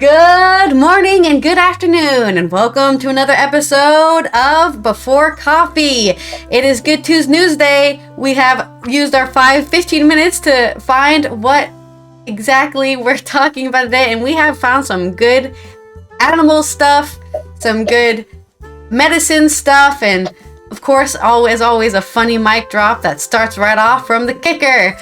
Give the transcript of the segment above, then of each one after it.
Good morning and good afternoon, and welcome to another episode of Before Coffee. It is Good Tuesday Day. We have used our 15 minutes to find what exactly we're talking about today, and we have found some good animal stuff, some good medicine stuff, and of course, always a funny mic drop that starts right off from the kicker.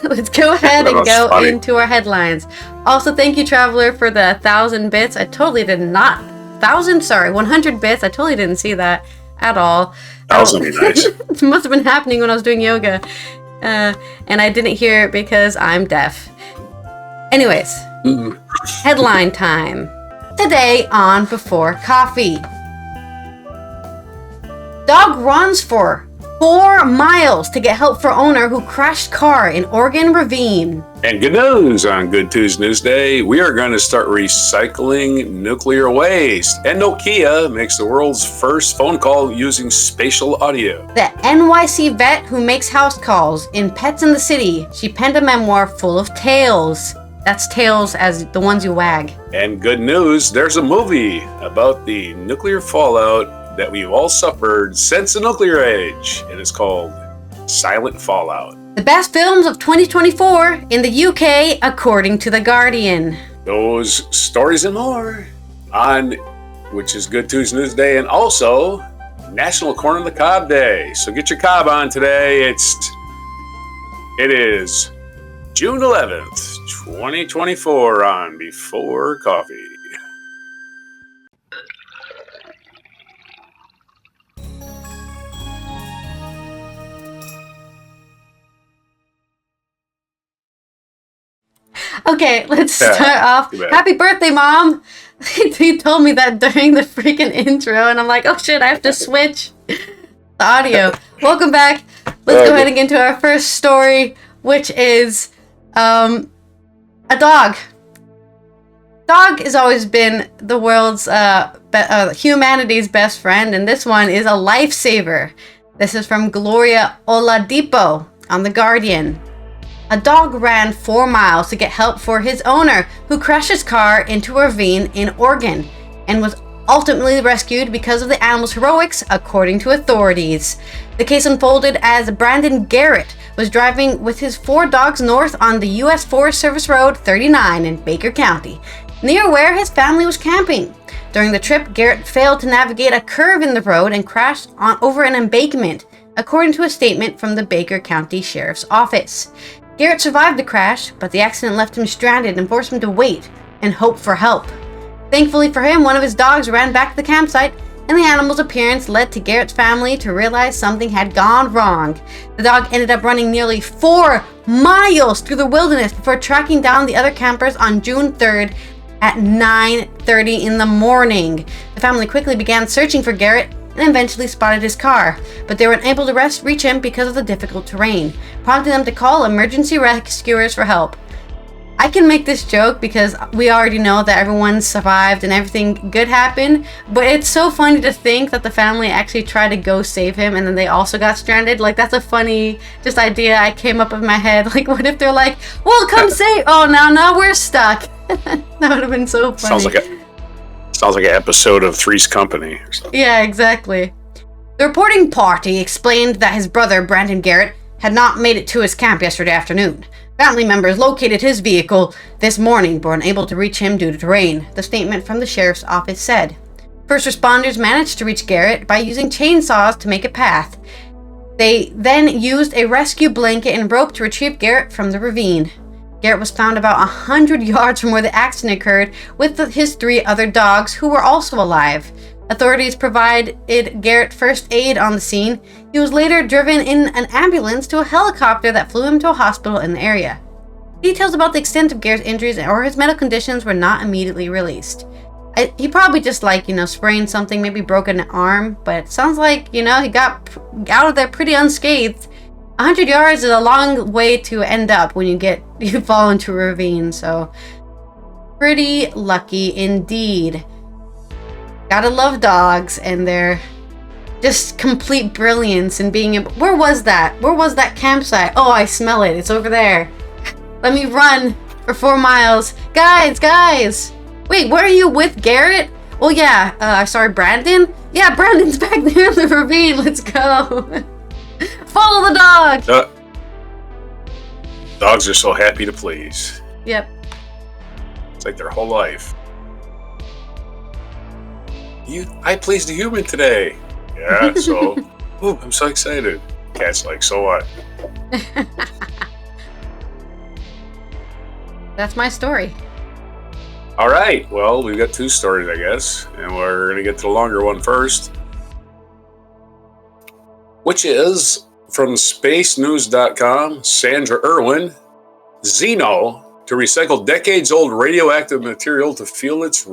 Let's go ahead and go into our headlines. Also, thank you, Traveler, for the 1,000 bits. I totally did not... 100 bits. I totally didn't see that at all. 1,000 would be nice. It must have been happening when I was doing yoga. And I didn't hear it because I'm deaf. Anyways, Headline time. Today on Before Coffee. Dog runs for 4 miles to get help for owner who crashed car in Oregon ravine. And good news on Good Tuesday. We are going to start recycling nuclear waste. And Nokia makes the world's first phone call using spatial audio. The NYC vet who makes house calls in Pets in the City. She penned a memoir full of tales. That's tales as the ones you wag. And good news, there's a movie about the nuclear fallout that we've all suffered since the nuclear age, and it's called Silent Fallout. The best films of 2024 in the UK, according to The Guardian. Those stories and more on, which is Good Tuesday, and also National Corn on the Cob Day. So get your cob on today. It is June 11th, 2024 on Before Coffee. Okay, let's start off. Happy birthday, Mom! He told me that during the freaking intro, and I'm like, oh shit, I have to switch the audio. Welcome back. Let's go ahead and get into our first story, which is a dog. Dog has always been the world's, humanity's best friend, and this one is a lifesaver. This is from Gloria Oladipo on The Guardian. A dog ran 4 miles to get help for his owner, who crashed his car into a ravine in Oregon and was ultimately rescued because of the animal's heroics, according to authorities. The case unfolded as Brandon Garrett was driving with his 4 dogs north on the U.S. Forest Service Road 39 in Baker County, near where his family was camping. During the trip, Garrett failed to navigate a curve in the road and crashed over an embankment, according to a statement from the Baker County Sheriff's Office. Garrett survived the crash, but the accident left him stranded and forced him to wait and hope for help. Thankfully for him, one of his dogs ran back to the campsite, and the animal's appearance led to Garrett's family to realize something had gone wrong. The dog ended up running nearly 4 miles through the wilderness before tracking down the other campers on June 3rd at 9:30 in the morning. The family quickly began searching for Garrett and eventually spotted his car, but they were unable to reach him because of the difficult terrain, prompting them to call emergency rescuers for help. I can make this joke because we already know that everyone survived and everything good happened, but it's so funny to think that the family actually tried to go save him and then they also got stranded. Like, that's a funny just idea I came up in my head. Like, what if they're like, well, come save... Oh, now we're stuck. That would have been so funny. Sounds like an episode of Three's Company or something. Yeah, exactly. The reporting party explained that his brother, Brandon Garrett, had not made it to his camp yesterday afternoon. Family members located his vehicle this morning but were unable to reach him due to terrain, the statement from the sheriff's office said. First responders managed to reach Garrett by using chainsaws to make a path. They then used a rescue blanket and rope to retrieve Garrett from the ravine. Garrett was found about 100 yards from where the accident occurred with his 3 other dogs, who were also alive. Authorities provided Garrett first aid on the scene. He was later driven in an ambulance to a helicopter that flew him to a hospital in the area. Details about the extent of Garrett's injuries or his medical conditions were not immediately released. He probably just sprained something, maybe broke an arm, but it sounds like, he got out of there pretty unscathed. 100 yards is a long way to end up when you fall into a ravine, so pretty lucky indeed. Gotta love dogs and their just complete brilliance and being able... Where was that campsite? Oh, I smell it. It's over there. Let me run for 4 miles. Guys! Wait, were you with Garrett? Well, yeah. Sorry, Brandon? Yeah, Brandon's back there in the ravine. Let's go. Follow the dog. Dogs are so happy to please. Yep. It's like their whole life. I pleased a human today. Yeah, so... Ooh, I'm so excited. Cat's like, so what? That's my story. All right. Well, we've got 2 stories, I guess. And we're going to get to the longer one first. Which is from spacenews.com, Sandra Irwin. Xeno to recycle decades-old radioactive material to fuel its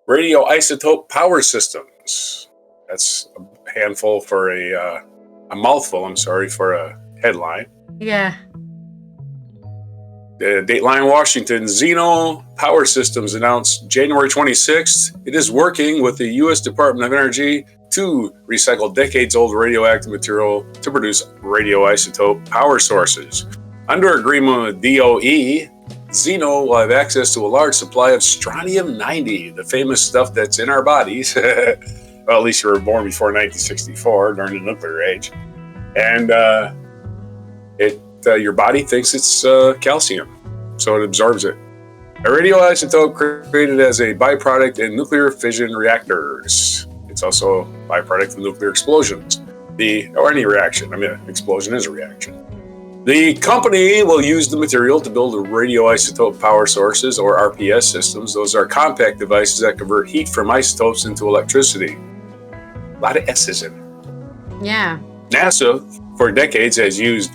radioisotope power systems. That's a handful for a mouthful, I'm sorry, for a headline. Yeah. Dateline Washington, Xeno Power Systems announced January 26th it is working with the U.S. Department of Energy to recycle decades-old radioactive material to produce radioisotope power sources. Under agreement with DOE, Xeno will have access to a large supply of strontium-90, the famous stuff that's in our bodies. Well, at least you were born before 1964, during the nuclear age. And your body thinks it's calcium, so it absorbs it. A radioisotope created as a byproduct in nuclear fission reactors. It's also a byproduct of nuclear explosions, or any reaction. I mean, an explosion is a reaction. The company will use the material to build radioisotope power sources, or RPS systems. Those are compact devices that convert heat from isotopes into electricity. A lot of S's in it. Yeah. NASA, for decades, has used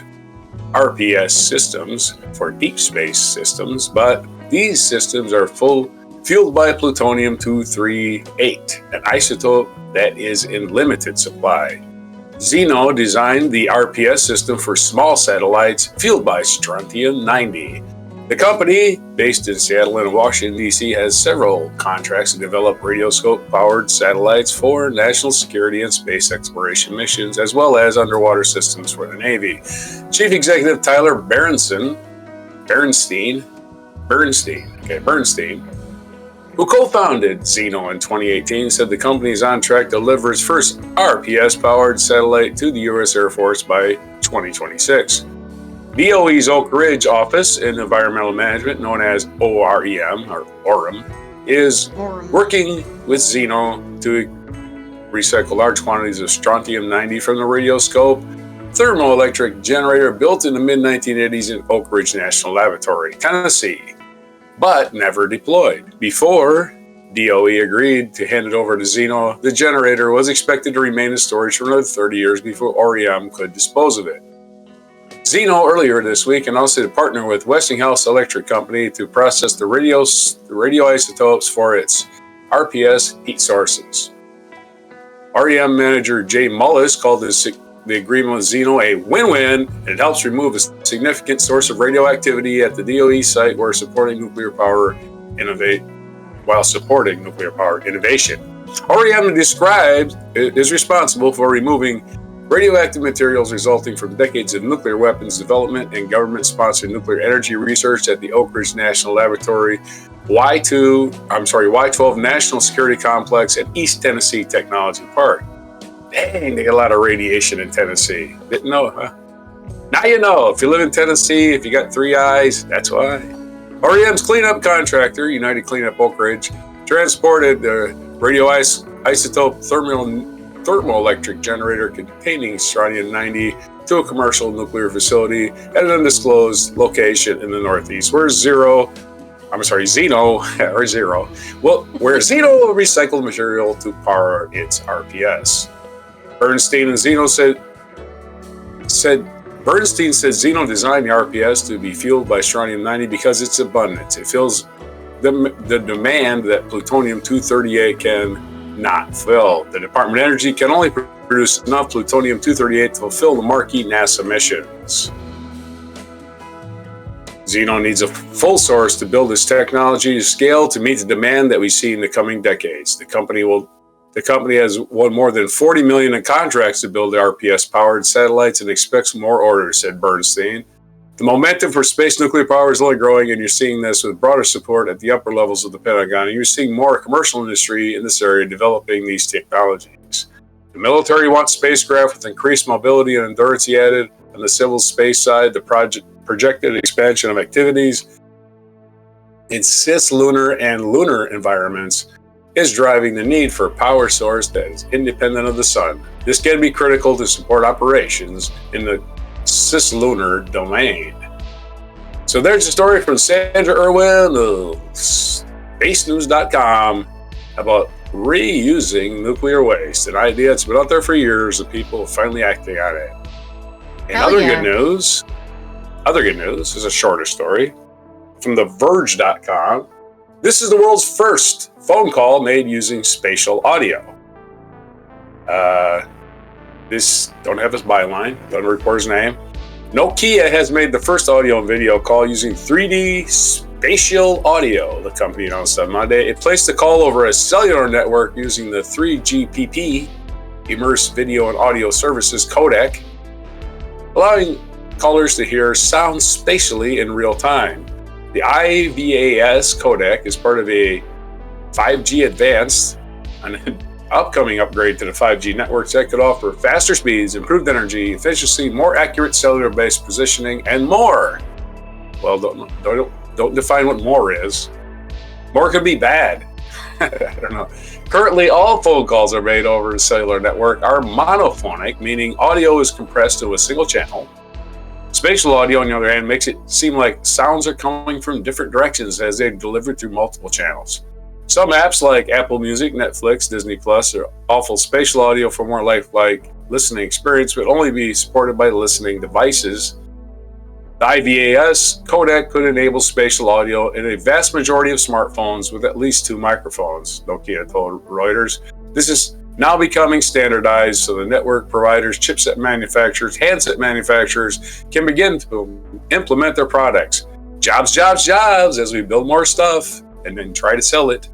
RPS systems for deep space systems, but these systems are fueled by plutonium-238, an isotope that is in limited supply. Xeno designed the RPS system for small satellites fueled by strontium-90. The company, based in Seattle and Washington, D.C., has several contracts to develop radioscope-powered satellites for national security and space exploration missions, as well as underwater systems for the Navy. Chief Executive Tyler Bernstein, who co-founded Xeno in 2018, said the company is on track to deliver its first RPS-powered satellite to the U.S. Air Force by 2026. DOE's Oak Ridge Office in Environmental Management, known as OREM, is working with Xeno to recycle large quantities of strontium-90 from the radioscope thermoelectric generator built in the mid-1980s in Oak Ridge National Laboratory, Tennessee, but never deployed. Before DOE agreed to hand it over to Xeno, the generator was expected to remain in storage for another 30 years before OREM could dispose of it. Xeno earlier this week announced it had partnered with Westinghouse Electric Company to process the radioisotopes for its RPS heat sources. REM manager Jay Mullis called the agreement with Xeno a win-win, and it helps remove a significant source of radioactivity at the DOE site while supporting nuclear power innovation. REM described is responsible for removing radioactive materials resulting from decades of nuclear weapons development and government-sponsored nuclear energy research at the Oak Ridge National Laboratory, Y12 National Security Complex at East Tennessee Technology Park. Dang, they got a lot of radiation in Tennessee. Didn't know, huh? Now you know. If you live in Tennessee, if you got 3 eyes, that's why. REM's cleanup contractor, United Cleanup Oak Ridge, transported the radioisotope thermoelectric generator containing strontium-90 to a commercial nuclear facility at an undisclosed location in the Northeast, where Xeno will recycle material to power its RPS. Bernstein said Xeno designed the RPS to be fueled by strontium-90 because it's abundant. It fills the demand that plutonium-238 can not fill. The Department of Energy can only produce enough plutonium-238 to fulfill the marquee NASA missions. Xeno needs a full source to build this technology to scale to meet the demand that we see in the coming decades. The company has won more than $40 million in contracts to build the RPS-powered satellites and expects more orders, said Bernstein. The momentum for space nuclear power is only growing, and you're seeing this with broader support at the upper levels of the Pentagon, and you're seeing more commercial industry in this area developing these technologies. The military wants spacecraft with increased mobility and endurance added. On the civil space side, the projected expansion of activities in cislunar and lunar environments is driving the need for a power source that is independent of the sun. This can be critical to support operations in the cislunar domain. So there's a story from Sandra Irwin of spacenews.com about reusing nuclear waste, an idea that's been out there for years and people are finally acting on it. And other good news is a shorter story from theverge.com. This is the world's first phone call made using spatial audio. This don't have his byline, doesn't record his name. Nokia has made the first audio and video call using 3D spatial audio, the company announced on Monday. It placed the call over a cellular network using the 3GPP, Immersive Video and Audio Services codec, allowing callers to hear sound spatially in real time. The IVAS codec is part of a 5G Advanced, an upcoming upgrade to the 5G networks that could offer faster speeds, improved energy efficiency, more accurate cellular-based positioning, and more. Well, don't define what more is. More could be bad. I don't know. Currently, all phone calls are made over the cellular network are monophonic, meaning audio is compressed to a single channel. Spatial audio, on the other hand, makes it seem like sounds are coming from different directions as they're delivered through multiple channels. Some apps like Apple Music, Netflix, Disney Plus offer spatial audio for more lifelike listening experience, but only be supported by listening devices. The IVAS codec could enable spatial audio in a vast majority of smartphones with at least 2 microphones, Nokia told Reuters. This is now becoming standardized so the network providers, chipset manufacturers, handset manufacturers can begin to implement their products. Jobs, as we build more stuff and then try to sell it.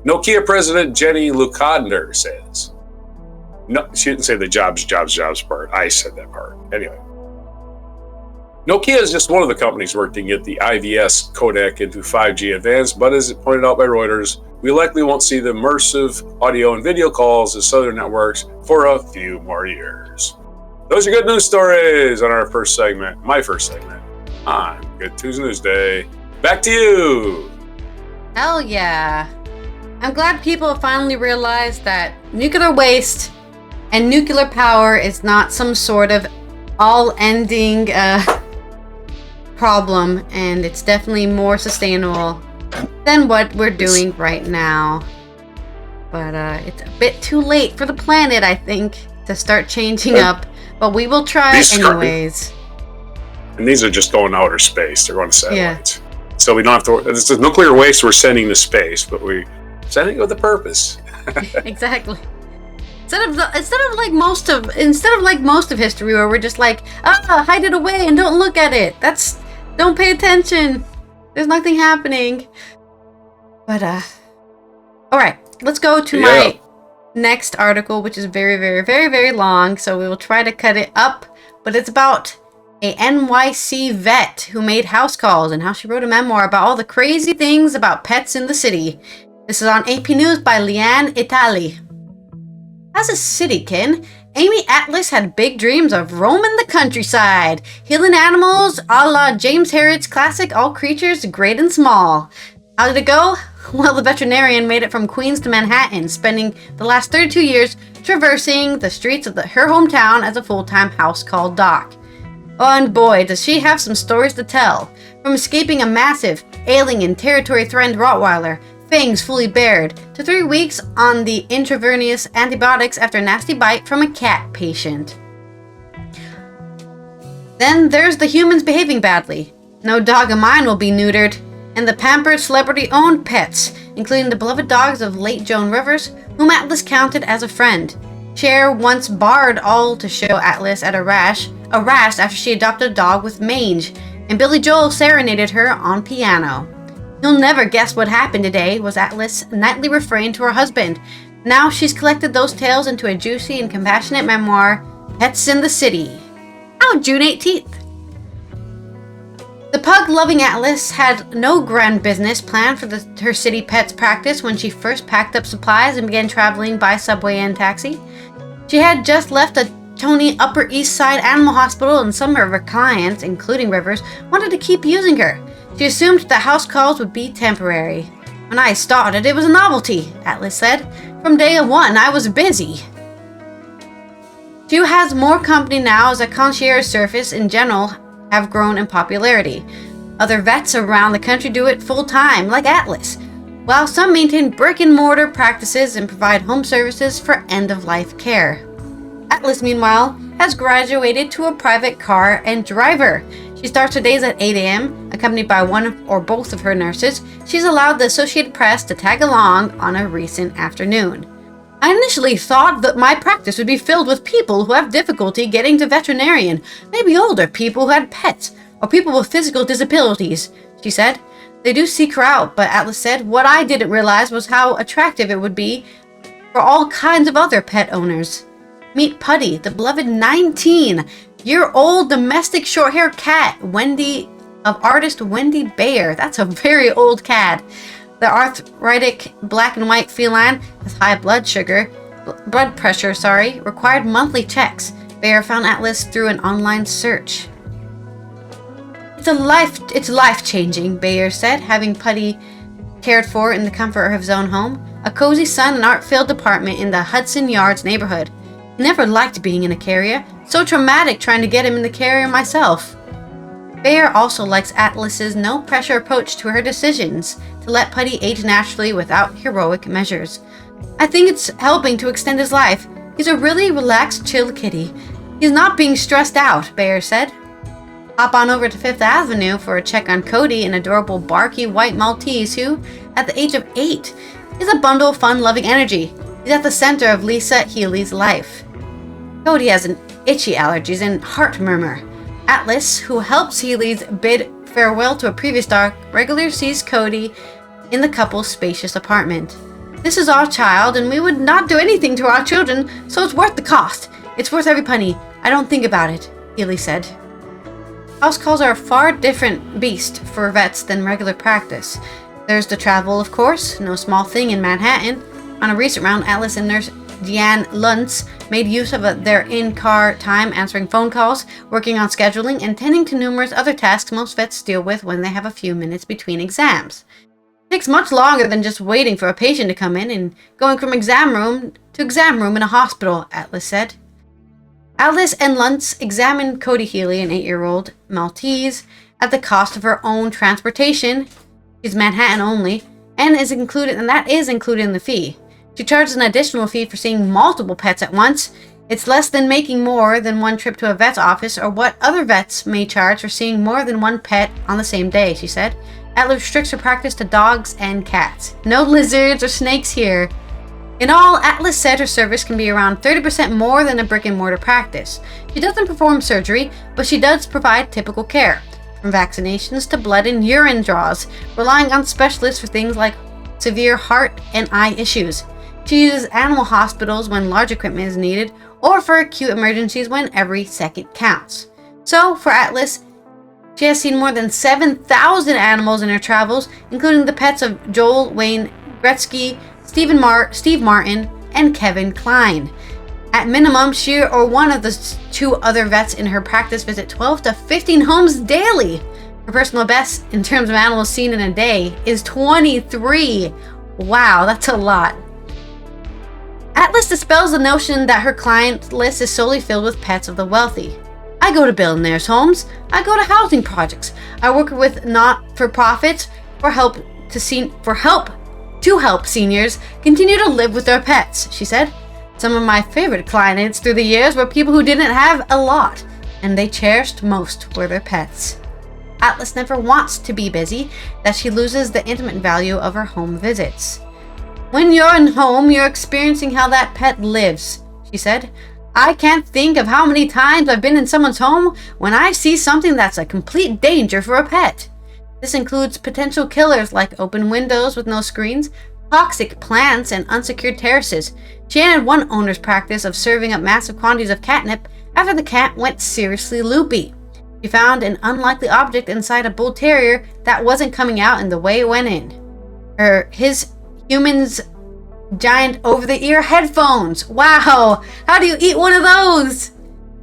Nokia President Jenny Lukander says. No, she didn't say the jobs part. I said that part. Anyway. Nokia is just one of the companies working to get the IVS codec into 5G Advanced, but as pointed out by Reuters, we likely won't see the immersive audio and video calls as cellular networks for a few more years. Those are good news stories on our first segment, my first segment, on Good Tuesday. Back to you. Hell yeah. I'm glad people have finally realized that nuclear waste and nuclear power is not some sort of all-ending problem, and it's definitely more sustainable than what we're doing right now. But it's a bit too late for the planet, I think, to start changing up. But we will try anyways. And these are just going to outer space. They're going to satellites. Yeah. So we don't have to. This is nuclear waste we're sending to space, but we're sending it with a purpose. Exactly. Instead of like most of history, where we're just like, hide it away and don't look at it. Don't pay attention. There's nothing happening. But all right, let's go to my next article, which is very, very, very, very long. So we will try to cut it up. But it's about a NYC vet who made house calls and how she wrote a memoir about all the crazy things about pets in the city. This is on AP News by Leanne Itali. As a citykid, Amy Atlas had big dreams of roaming the countryside, healing animals a la James Herriot's classic All Creatures Great and Small. How did it go? Well, the veterinarian made it from Queens to Manhattan, spending the last 32 years traversing the streets of her hometown as a full-time house call doc. Oh, and boy, does she have some stories to tell. From escaping a massive, alien and territory-threatened Rottweiler, fangs fully bared, to 3 weeks on the intravenous antibiotics after a nasty bite from a cat patient. Then there's the humans behaving badly. No dog of mine will be neutered. And the pampered celebrity-owned pets, including the beloved dogs of late Joan Rivers, whom Atlas counted as a friend. Cher once barred all to show Atlas at a rash after she adopted a dog with mange, and Billy Joel serenaded her on piano. You'll never guess what happened today, was Atlas' nightly refrain to her husband. Now she's collected those tales into a juicy and compassionate memoir, Pets in the City. Out June 18th. The pug-loving Atlas had no grand business planned for her city pets practice when she first packed up supplies and began traveling by subway and taxi. She had just left a Tony Upper East Side Animal Hospital, and some of her clients, including Rivers, wanted to keep using her. She assumed that house calls would be temporary. When I started, it was a novelty, Atlas said. From day one, I was busy. She has more company now as a concierge service in general have grown in popularity. Other vets around the country do it full-time, like Atlas, while some maintain brick-and-mortar practices and provide home services for end-of-life care. Atlas, meanwhile, has graduated to a private car and driver. She starts her days at 8 a.m., accompanied by one or both of her nurses. She's allowed the Associated Press to tag along on a recent afternoon. I initially thought that my practice would be filled with people who have difficulty getting to veterinarian, maybe older people who had pets, or people with physical disabilities, she said. They do seek her out, but Atlas said, what I didn't realize was how attractive it would be for all kinds of other pet owners. Meet Putty, the beloved 19-year-old domestic short-haired cat, of artist Wendy Bayer. That's a very old cat. The arthritic black and white feline has high blood pressure, required monthly checks. Bayer found Atlas through an online search. It's life-changing, Bayer said, having Putty cared for in the comfort of his own home, a cozy sun and art-filled apartment in the Hudson Yards neighborhood. He never liked being in a carrier. So traumatic trying to get him in the carrier myself. Bayer also likes Atlas's no-pressure approach to her decisions to let Putty age naturally without heroic measures. I think it's helping to extend his life. He's a really relaxed, chill kitty. He's not being stressed out, Bayer said. Hop on over to Fifth Avenue for a check on Cody, an adorable barky white Maltese who, at the age of 8, is a bundle of fun-loving energy. He's at the center of Lisa Healy's life. Cody has an itchy allergies and heart murmur. Atlas, who helps Healy's bid farewell to a previous dog, regularly sees Cody in the couple's spacious apartment. This is our child, and we would not do anything to our children, so it's worth the cost. It's worth every penny. I don't think about it, Healy said. House calls are a far different beast for vets than regular practice. There's the travel, of course, no small thing in Manhattan. On a recent round, Atlas and nurse Deanne Luntz made use of their in-car time answering phone calls, working on scheduling, and tending to numerous other tasks most vets deal with when they have a few minutes between exams. It takes much longer than just waiting for a patient to come in and going from exam room to exam room in a hospital, Atlas said. Atlas and Luntz examined Cody Healy, an 8-year-old Maltese, at the cost of her own transportation. She's Manhattan only, and that is included in the fee. She charges an additional fee for seeing multiple pets at once. It's less than making more than one trip to a vet's office or what other vets may charge for seeing more than one pet on the same day, she said. Atlas restricts her practice to dogs and cats. No lizards or snakes here. In all, Atlas said her service can be around 30% more than a brick-and-mortar practice. She doesn't perform surgery, but she does provide typical care, from vaccinations to blood and urine draws, relying on specialists for things like severe heart and eye issues. She uses animal hospitals when large equipment is needed, or for acute emergencies when every second counts. So, for Atlas, she has seen more than 7,000 animals in her travels, including the pets of Joel Wayne Gretzky, Steve Martin, and Kevin Klein. At minimum, she or one of the 2 other vets in her practice visit 12 to 15 homes daily. Her personal best in terms of animals seen in a day is 23. Wow, that's a lot. Atlas dispels the notion that her client list is solely filled with pets of the wealthy. I go to billionaires' homes. I go to housing projects. I work with not-for-profits to help seniors continue to live with their pets, she said. Some of my favorite clients through the years were people who didn't have a lot, and they cherished most were their pets. Atlas never wants to be busy, that she loses the intimate value of her home visits. When you're in home, you're experiencing how that pet lives, she said. I can't think of how many times I've been in someone's home when I see something that's a complete danger for a pet. This includes potential killers like open windows with no screens, toxic plants, and unsecured terraces. She ended one owner's practice of serving up massive quantities of catnip after the cat went seriously loopy. She found an unlikely object inside a bull terrier that wasn't coming out in the way it went in. His human's giant over-the-ear headphones. Wow! How do you eat one of those?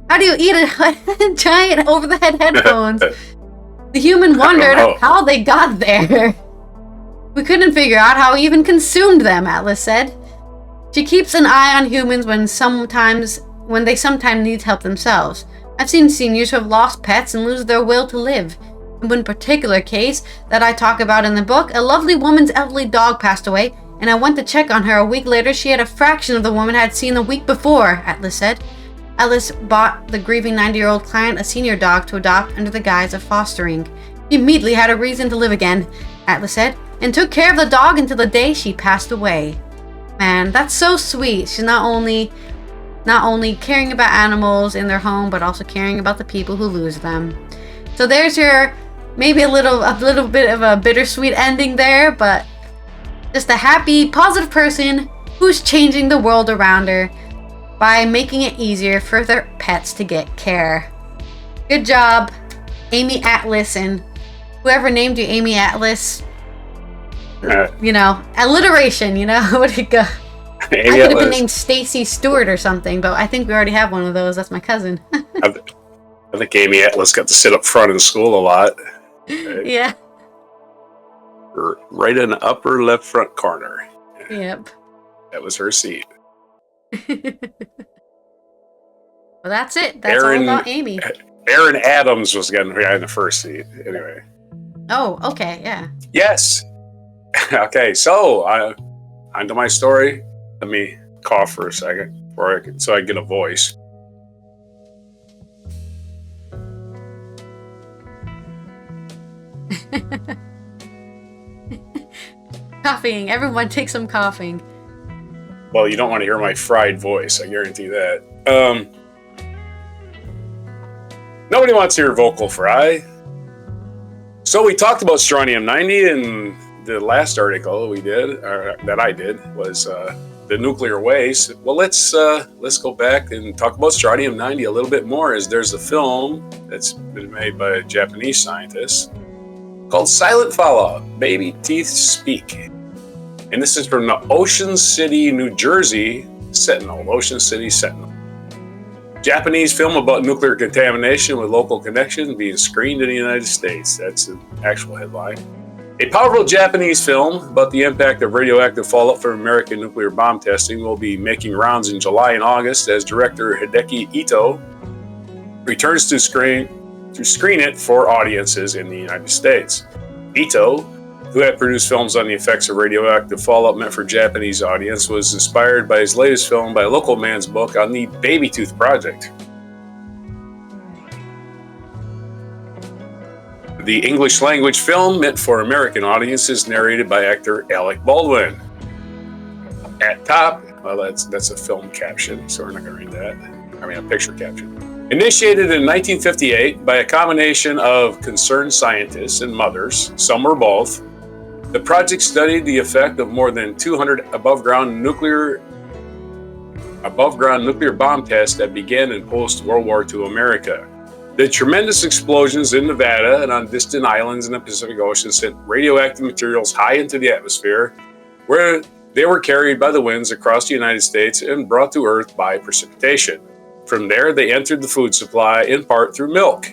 How do you eat a giant over-the-head headphones? The human wondered how they got there. We couldn't figure out how he even consumed them, Atlas said. She keeps an eye on humans when they sometimes need help themselves. I've seen seniors who have lost pets and lose their will to live. In one particular case that I talk about in the book, a lovely woman's elderly dog passed away, and I went to check on her. A week later, she had a fraction of the woman I had seen the week before, Atlas said. Atlas bought the grieving 90-year-old client a senior dog to adopt under the guise of fostering. He immediately had a reason to live again, Atlas said, and took care of the dog until the day she passed away. Man, that's so sweet. She's not only caring about animals in their home, but also caring about the people who lose them. So there's your maybe a little bit of a bittersweet ending there, but just a happy, positive person who's changing the world around her by making it easier for their pets to get care. Good job, Amy Atlas, and whoever named you Amy Atlas. Alliteration, where'd it go? I could have been named Stacy Stewart or something, but I think we already have one of those. That's my cousin. I think Amy Atlas got to sit up front in school a lot. Right? Yeah. Right in the upper left front corner. Yep. That was her seat. Well, that's it. That's all about Amy. Aaron Adams was getting behind the first seat. Anyway. Oh, okay, yeah. Yes. Okay, so onto my story. Let me cough for a second so I get a voice. Coughing. Everyone take some coughing. Well, you don't want to hear my fried voice. I guarantee that. Nobody wants to hear vocal fry. So we talked about strontium-90 in the last article we did, or that I did, was the nuclear waste. Well, let's go back and talk about strontium-90 a little bit more, as there's a film that's been made by a Japanese scientist called Silent Fallout, Baby Teeth Speak. And this is from the Ocean City, New Jersey Sentinel. Ocean City Sentinel. Japanese film about nuclear contamination with local connection being screened in the United States. That's the actual headline. A powerful Japanese film about the impact of radioactive fallout from American nuclear bomb testing will be making rounds in July and August as director Hideki Ito returns to screen it for audiences in the United States. Ito, who had produced films on the effects of radioactive fallout meant for Japanese audience, was inspired by his latest film by a local man's book on the Baby Tooth Project. The English language film meant for American audiences, narrated by actor Alec Baldwin. At top, well, that's a film caption, so we're not going to read that. I mean, a picture caption. Initiated in 1958 by a combination of concerned scientists and mothers, some or both, the project studied the effect of more than 200 above-ground nuclear bomb tests that began in post-World War II America. The tremendous explosions in Nevada and on distant islands in the Pacific Ocean sent radioactive materials high into the atmosphere, where they were carried by the winds across the United States and brought to Earth by precipitation. From there, they entered the food supply, in part through milk.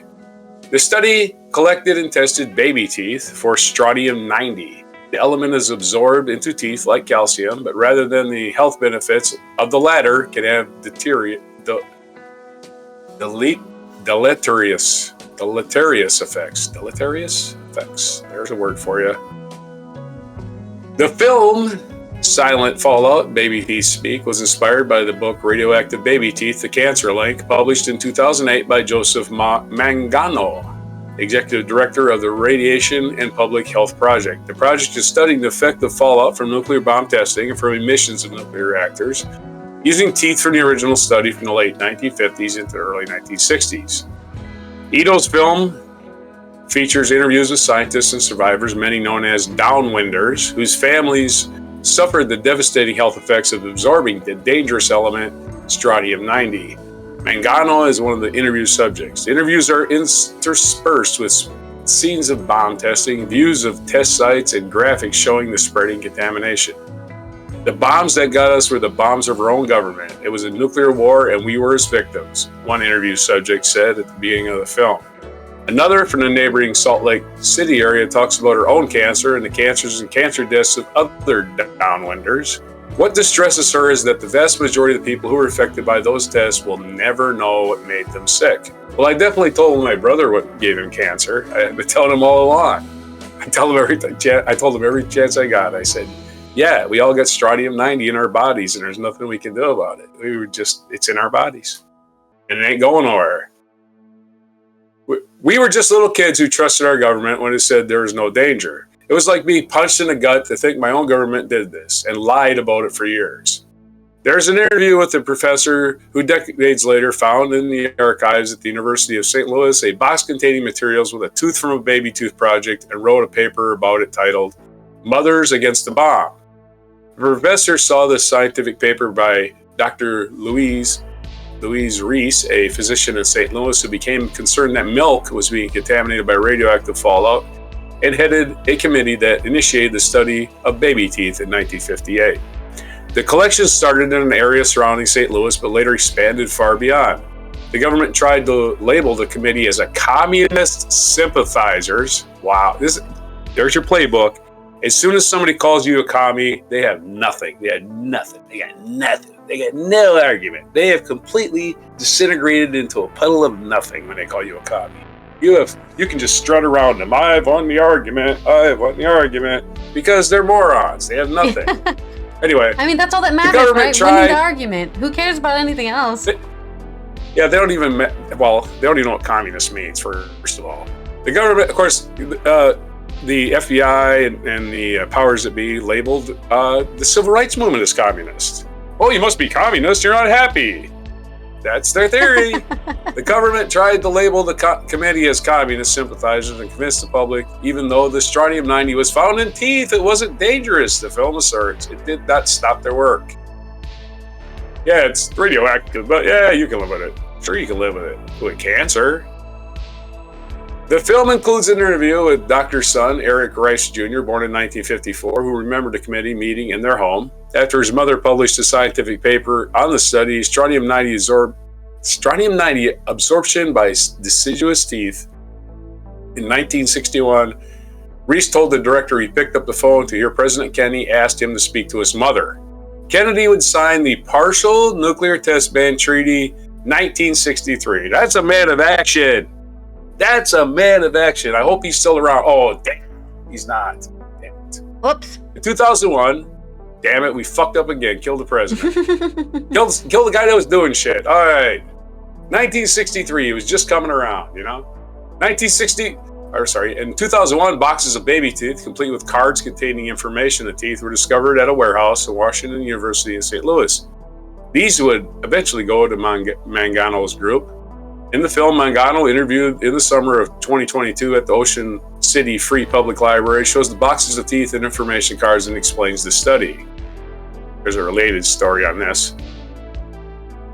The study collected and tested baby teeth for strontium-90. The element is absorbed into teeth like calcium, but rather than the health benefits of the latter, can have deleterious effects. Deleterious effects. There's a word for you. The film Silent Fallout, Baby Teeth Speak, was inspired by the book Radioactive Baby Teeth, The Cancer Link, published in 2008 by Joseph Mangano, Executive Director of the Radiation and Public Health Project. The project is studying the effect of fallout from nuclear bomb testing and from emissions of nuclear reactors, using teeth from the original study from the late 1950s into the early 1960s. Ito's film features interviews with scientists and survivors, many known as downwinders, whose families suffered the devastating health effects of absorbing the dangerous element strontium-90. Mangano is one of the interview subjects. The interviews are interspersed with scenes of bomb testing, views of test sites, and graphics showing the spreading contamination. The bombs that got us were the bombs of our own government. It was a nuclear war and we were its victims, one interview subject said at the beginning of the film. Another from the neighboring Salt Lake City area talks about her own cancer and the cancers and cancer deaths of other downwinders. What distresses her is that the vast majority of the people who were affected by those tests will never know what made them sick. Well, I definitely told my brother what gave him cancer. I've been telling him all along. I told him every chance I got. I said, yeah, we all got strontium-90 in our bodies and there's nothing we can do about it. It's in our bodies. And it ain't going nowhere. We were just little kids who trusted our government when it said there was no danger. It was like being punched in the gut to think my own government did this and lied about it for years. There's an interview with a professor who decades later found in the archives at the University of St. Louis a box containing materials with a tooth from a baby tooth project and wrote a paper about it titled Mothers Against the Bomb. The professor saw this scientific paper by Dr. Louise Reese, a physician in St. Louis who became concerned that milk was being contaminated by radioactive fallout and headed a committee that initiated the study of baby teeth in 1958. The collection started in an area surrounding St. Louis, but later expanded far beyond. The government tried to label the committee as a communist sympathizers. Wow, there's your playbook. As soon as somebody calls you a commie, they have nothing. They got nothing. They got no argument. They have completely disintegrated into a puddle of nothing when they call you a commie. You can just strut around them. I've won the argument, because they're morons. They have nothing. Anyway. I mean, that's all that matters, right? Winning the argument. Who cares about anything else? They don't even know what communist means, first of all. The government, of course, the FBI and the powers that be labeled the civil rights movement as communist. Oh, you must be communist. You're not happy. That's their theory. The government tried to label the committee as communist sympathizers and convince the public, even though the strontium-90 was found in teeth, it wasn't dangerous. The film asserts it did not stop their work. Yeah, it's radioactive, but yeah, you can live with it. Sure, you can live with it. With cancer. The film includes an interview with Dr. son, Eric Rice Jr., born in 1954, who remembered the committee meeting in their home after his mother published a scientific paper on the study strontium-90 absorption by deciduous teeth. In 1961, Reese told the director he picked up the phone to hear President Kennedy asked him to speak to his mother. Kennedy would sign the Partial Nuclear Test Ban Treaty 1963. That's a man of action. That's a man of action. I hope he's still around. Oh, damn. He's not. Damn it. Whoops. In 2001, damn it, we fucked up again. Killed the president. Killed the guy that was doing shit. All right. 1963, he was just coming around, you know? In 2001, boxes of baby teeth, complete with cards containing information on the teeth, were discovered at a warehouse at Washington University in St. Louis. These would eventually go to Mangano's group. In the film, Mangano, interviewed in the summer of 2022 at the Ocean City Free Public Library, shows the boxes of teeth and information cards and explains the study. There's a related story on this.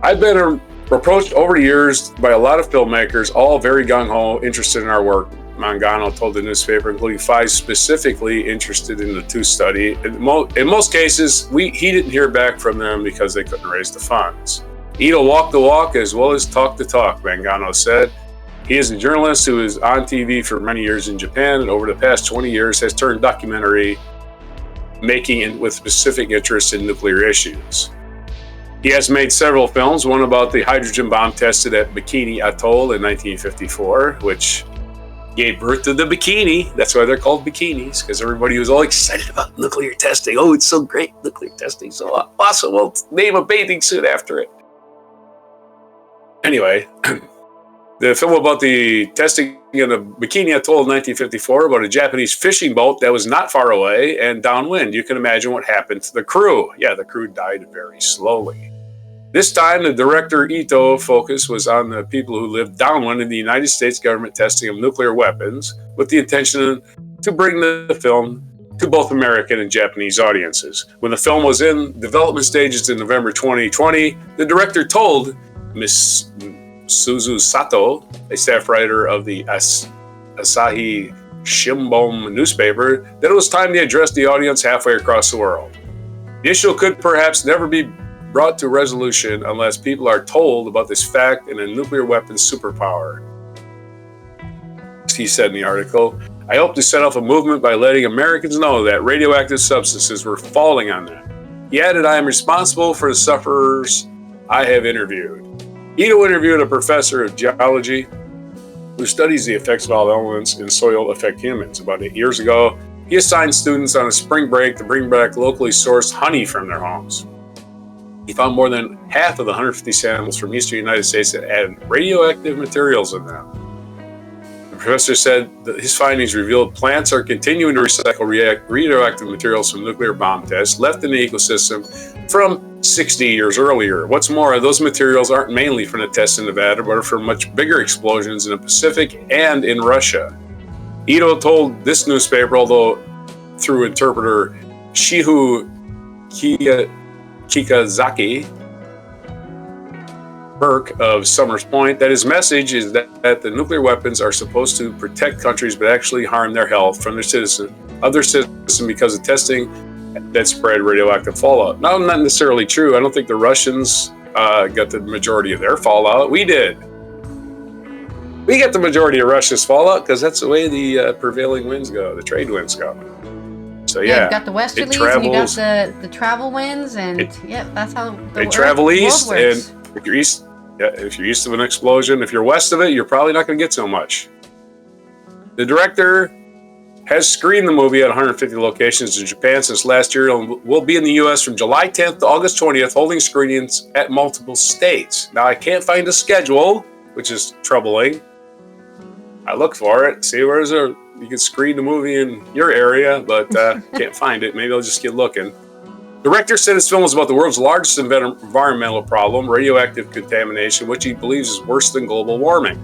I've been approached over the years by a lot of filmmakers, all very gung-ho, interested in our work. Mangano told the newspaper, including 5 specifically interested in the tooth study. In most cases, he didn't hear back from them because they couldn't raise the funds. He'll walk the walk as well as talk the talk, Mangano said. He is a journalist who is on TV for many years in Japan and over the past 20 years has turned documentary making with specific interest in nuclear issues. He has made several films, one about the hydrogen bomb tested at Bikini Atoll in 1954, which gave birth to the bikini. That's why they're called bikinis, because everybody was all excited about nuclear testing. Oh, it's so great, nuclear testing, so awesome. We'll name a bathing suit after it. Anyway, the film about the testing in the Bikini Atoll in 1954 about a Japanese fishing boat that was not far away and downwind. You can imagine what happened to the crew. Yeah, the crew died very slowly. This time, the director Ito focus was on the people who lived downwind in the United States government testing of nuclear weapons with the intention to bring the film to both American and Japanese audiences. When the film was in development stages in November 2020, the director told Miss Suzu Sato, a staff writer of the Asahi Shimbun newspaper, that it was time to address the audience halfway across the world. The issue could perhaps never be brought to resolution unless people are told about this fact in a nuclear weapons superpower. He said in the article, I hope to set off a movement by letting Americans know that radioactive substances were falling on them. He added, I am responsible for the sufferers I have interviewed. Ito interviewed a professor of geology who studies the effects of all elements in soil affect humans. About 8 years ago, he assigned students on a spring break to bring back locally sourced honey from their homes. He found more than half of the 150 samples from eastern United States that had radioactive materials in them. The professor said that his findings revealed plants are continuing to recycle radioactive materials from nuclear bomb tests left in the ecosystem from 60 years earlier. What's more, those materials aren't mainly from the tests in Nevada, but are from much bigger explosions in the Pacific and in Russia. Ito told this newspaper, although through interpreter Shihu Kikazaki Burke of Summers Point, that his message is that the nuclear weapons are supposed to protect countries but actually harm their health from their citizens because of testing that spread radioactive fallout. Now, not necessarily true. I don't think the Russians got the majority of their fallout. We did. We get the majority of Russia's fallout because that's the way the prevailing winds go, the trade winds go. So yeah, you got the westerlies and you got the travel winds, and that's how they travel east. Works. And if you're east, if you're east of an explosion, if you're west of it, you're probably not going to get so much. The director has screened the movie at 150 locations in Japan since last year and will be in the U.S. from July 10th to August 20th, holding screenings at multiple states. Now, I can't find a schedule, which is troubling. I look for it, see where's you can screen the movie in your area, but can't find it. Maybe I'll just get looking. The director said his film was about the world's largest environmental problem, radioactive contamination, which he believes is worse than global warming.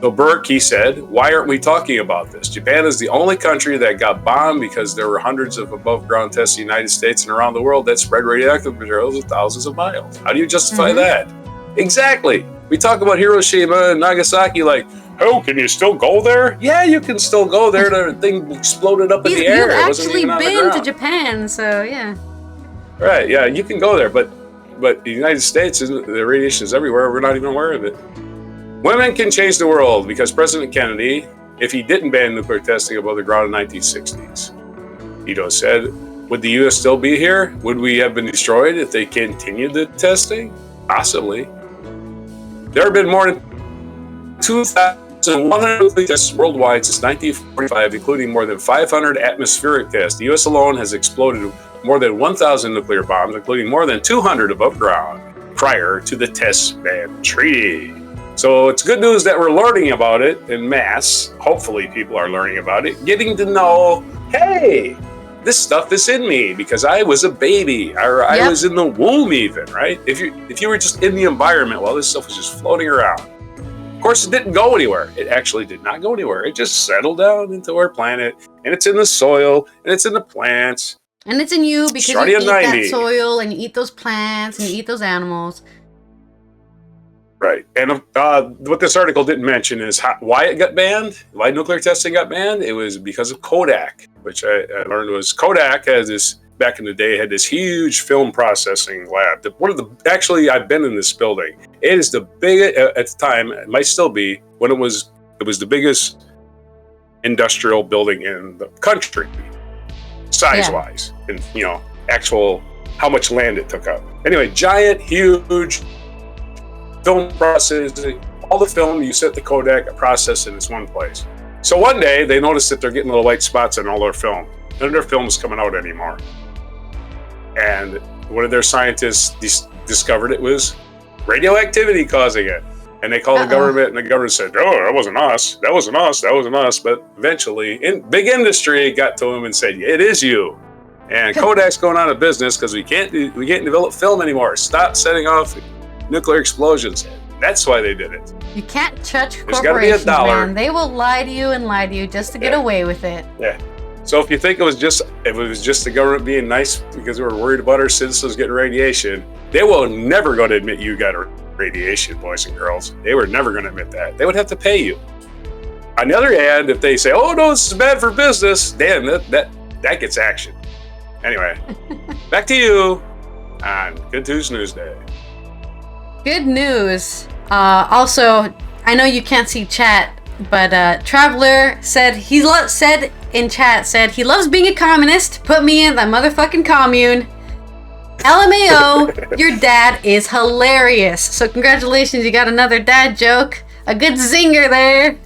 So Burke, he said, why aren't we talking about this? Japan is the only country that got bombed because there were hundreds of above-ground tests in the United States and around the world that spread radioactive materials thousands of miles. How do you justify that? Exactly. We talk about Hiroshima and Nagasaki like, oh, can you still go there? Yeah, you can still go there. The thing exploded up in the air. You've actually been to Japan, so yeah. Right, yeah, you can go there, but the United States, the radiation is everywhere. We're not even aware of it. Women can change the world because President Kennedy, if he didn't ban nuclear testing above the ground in the 1960s, Ito said, would the U.S. still be here? Would we have been destroyed if they continued the testing? Possibly. There have been more than 2,100 nuclear tests worldwide since 1945, including more than 500 atmospheric tests. The U.S. alone has exploded more than 1,000 nuclear bombs, including more than 200 above ground, prior to the Test Ban Treaty. So it's good news that we're learning about it in mass. Hopefully people are learning about it, getting to know, hey, this stuff is in me because I was a baby or I was in the womb even, right? If you were just in the environment while this stuff was just floating around. Of course, it didn't go anywhere. It actually did not go anywhere. It just settled down into our planet, and it's in the soil, and it's in the plants. And it's in you because you eat that soil, and you eat those plants, and you eat those animals. Right. And what this article didn't mention is why it got banned, why nuclear testing got banned. It was because of Kodak, which I learned was Kodak has this, back in the day, had this huge film processing lab. Actually, I've been in this building. It is the biggest, at the time, it might still be, when it was the biggest industrial building in the country, size-wise, and, actual, how much land it took up. Anyway, giant, huge film processing, all the film you set the Kodak process in this one place. So one day they noticed that they're getting little white spots on all their film. None of their film is coming out anymore. And one of their scientists discovered it was radioactivity causing it. And they called the government, and the government said, oh, that wasn't us. That wasn't us. That wasn't us. But eventually, big industry got to him and said, it is you. And Kodak's going out of business because we can't develop film anymore. Stop setting off nuclear explosions. That's why they did it. You can't touch corporations, man. They will lie to you just to get away with it. Yeah. So if you think it was just the government being nice because we were worried about our citizens getting radiation, they will never going to admit you got radiation, boys and girls. They were never going to admit that. They would have to pay you. On the other hand, if they say, "Oh no, this is bad for business," then that gets action. Anyway, back to you on Good Tuesday News Day. Good news. Also, I know you can't see chat, but Traveler said he loves being a communist. Put me in that motherfucking commune. LMAO, your dad is hilarious. So congratulations, you got another dad joke. A good zinger there.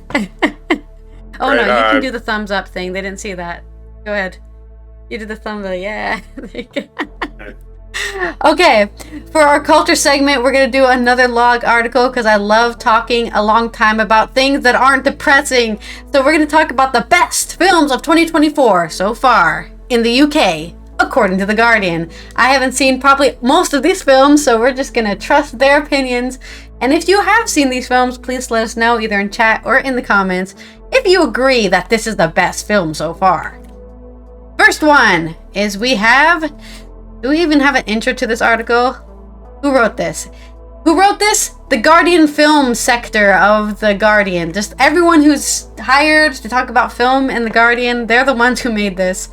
Oh right no, you can do the thumbs up thing. They didn't see that. Go ahead. You did the thumbs up. Yeah. There you go. Okay, for our culture segment, we're going to do another log article because I love talking a long time about things that aren't depressing. So we're going to talk about the best films of 2024 so far in the UK, according to The Guardian. I haven't seen probably most of these films, so we're just going to trust their opinions. And if you have seen these films, please let us know either in chat or in the comments if you agree that this is the best film so far. First one is do we even have an intro to this article? Who wrote this? The Guardian film sector of The Guardian. Just everyone who's hired to talk about film in The Guardian, they're the ones who made this.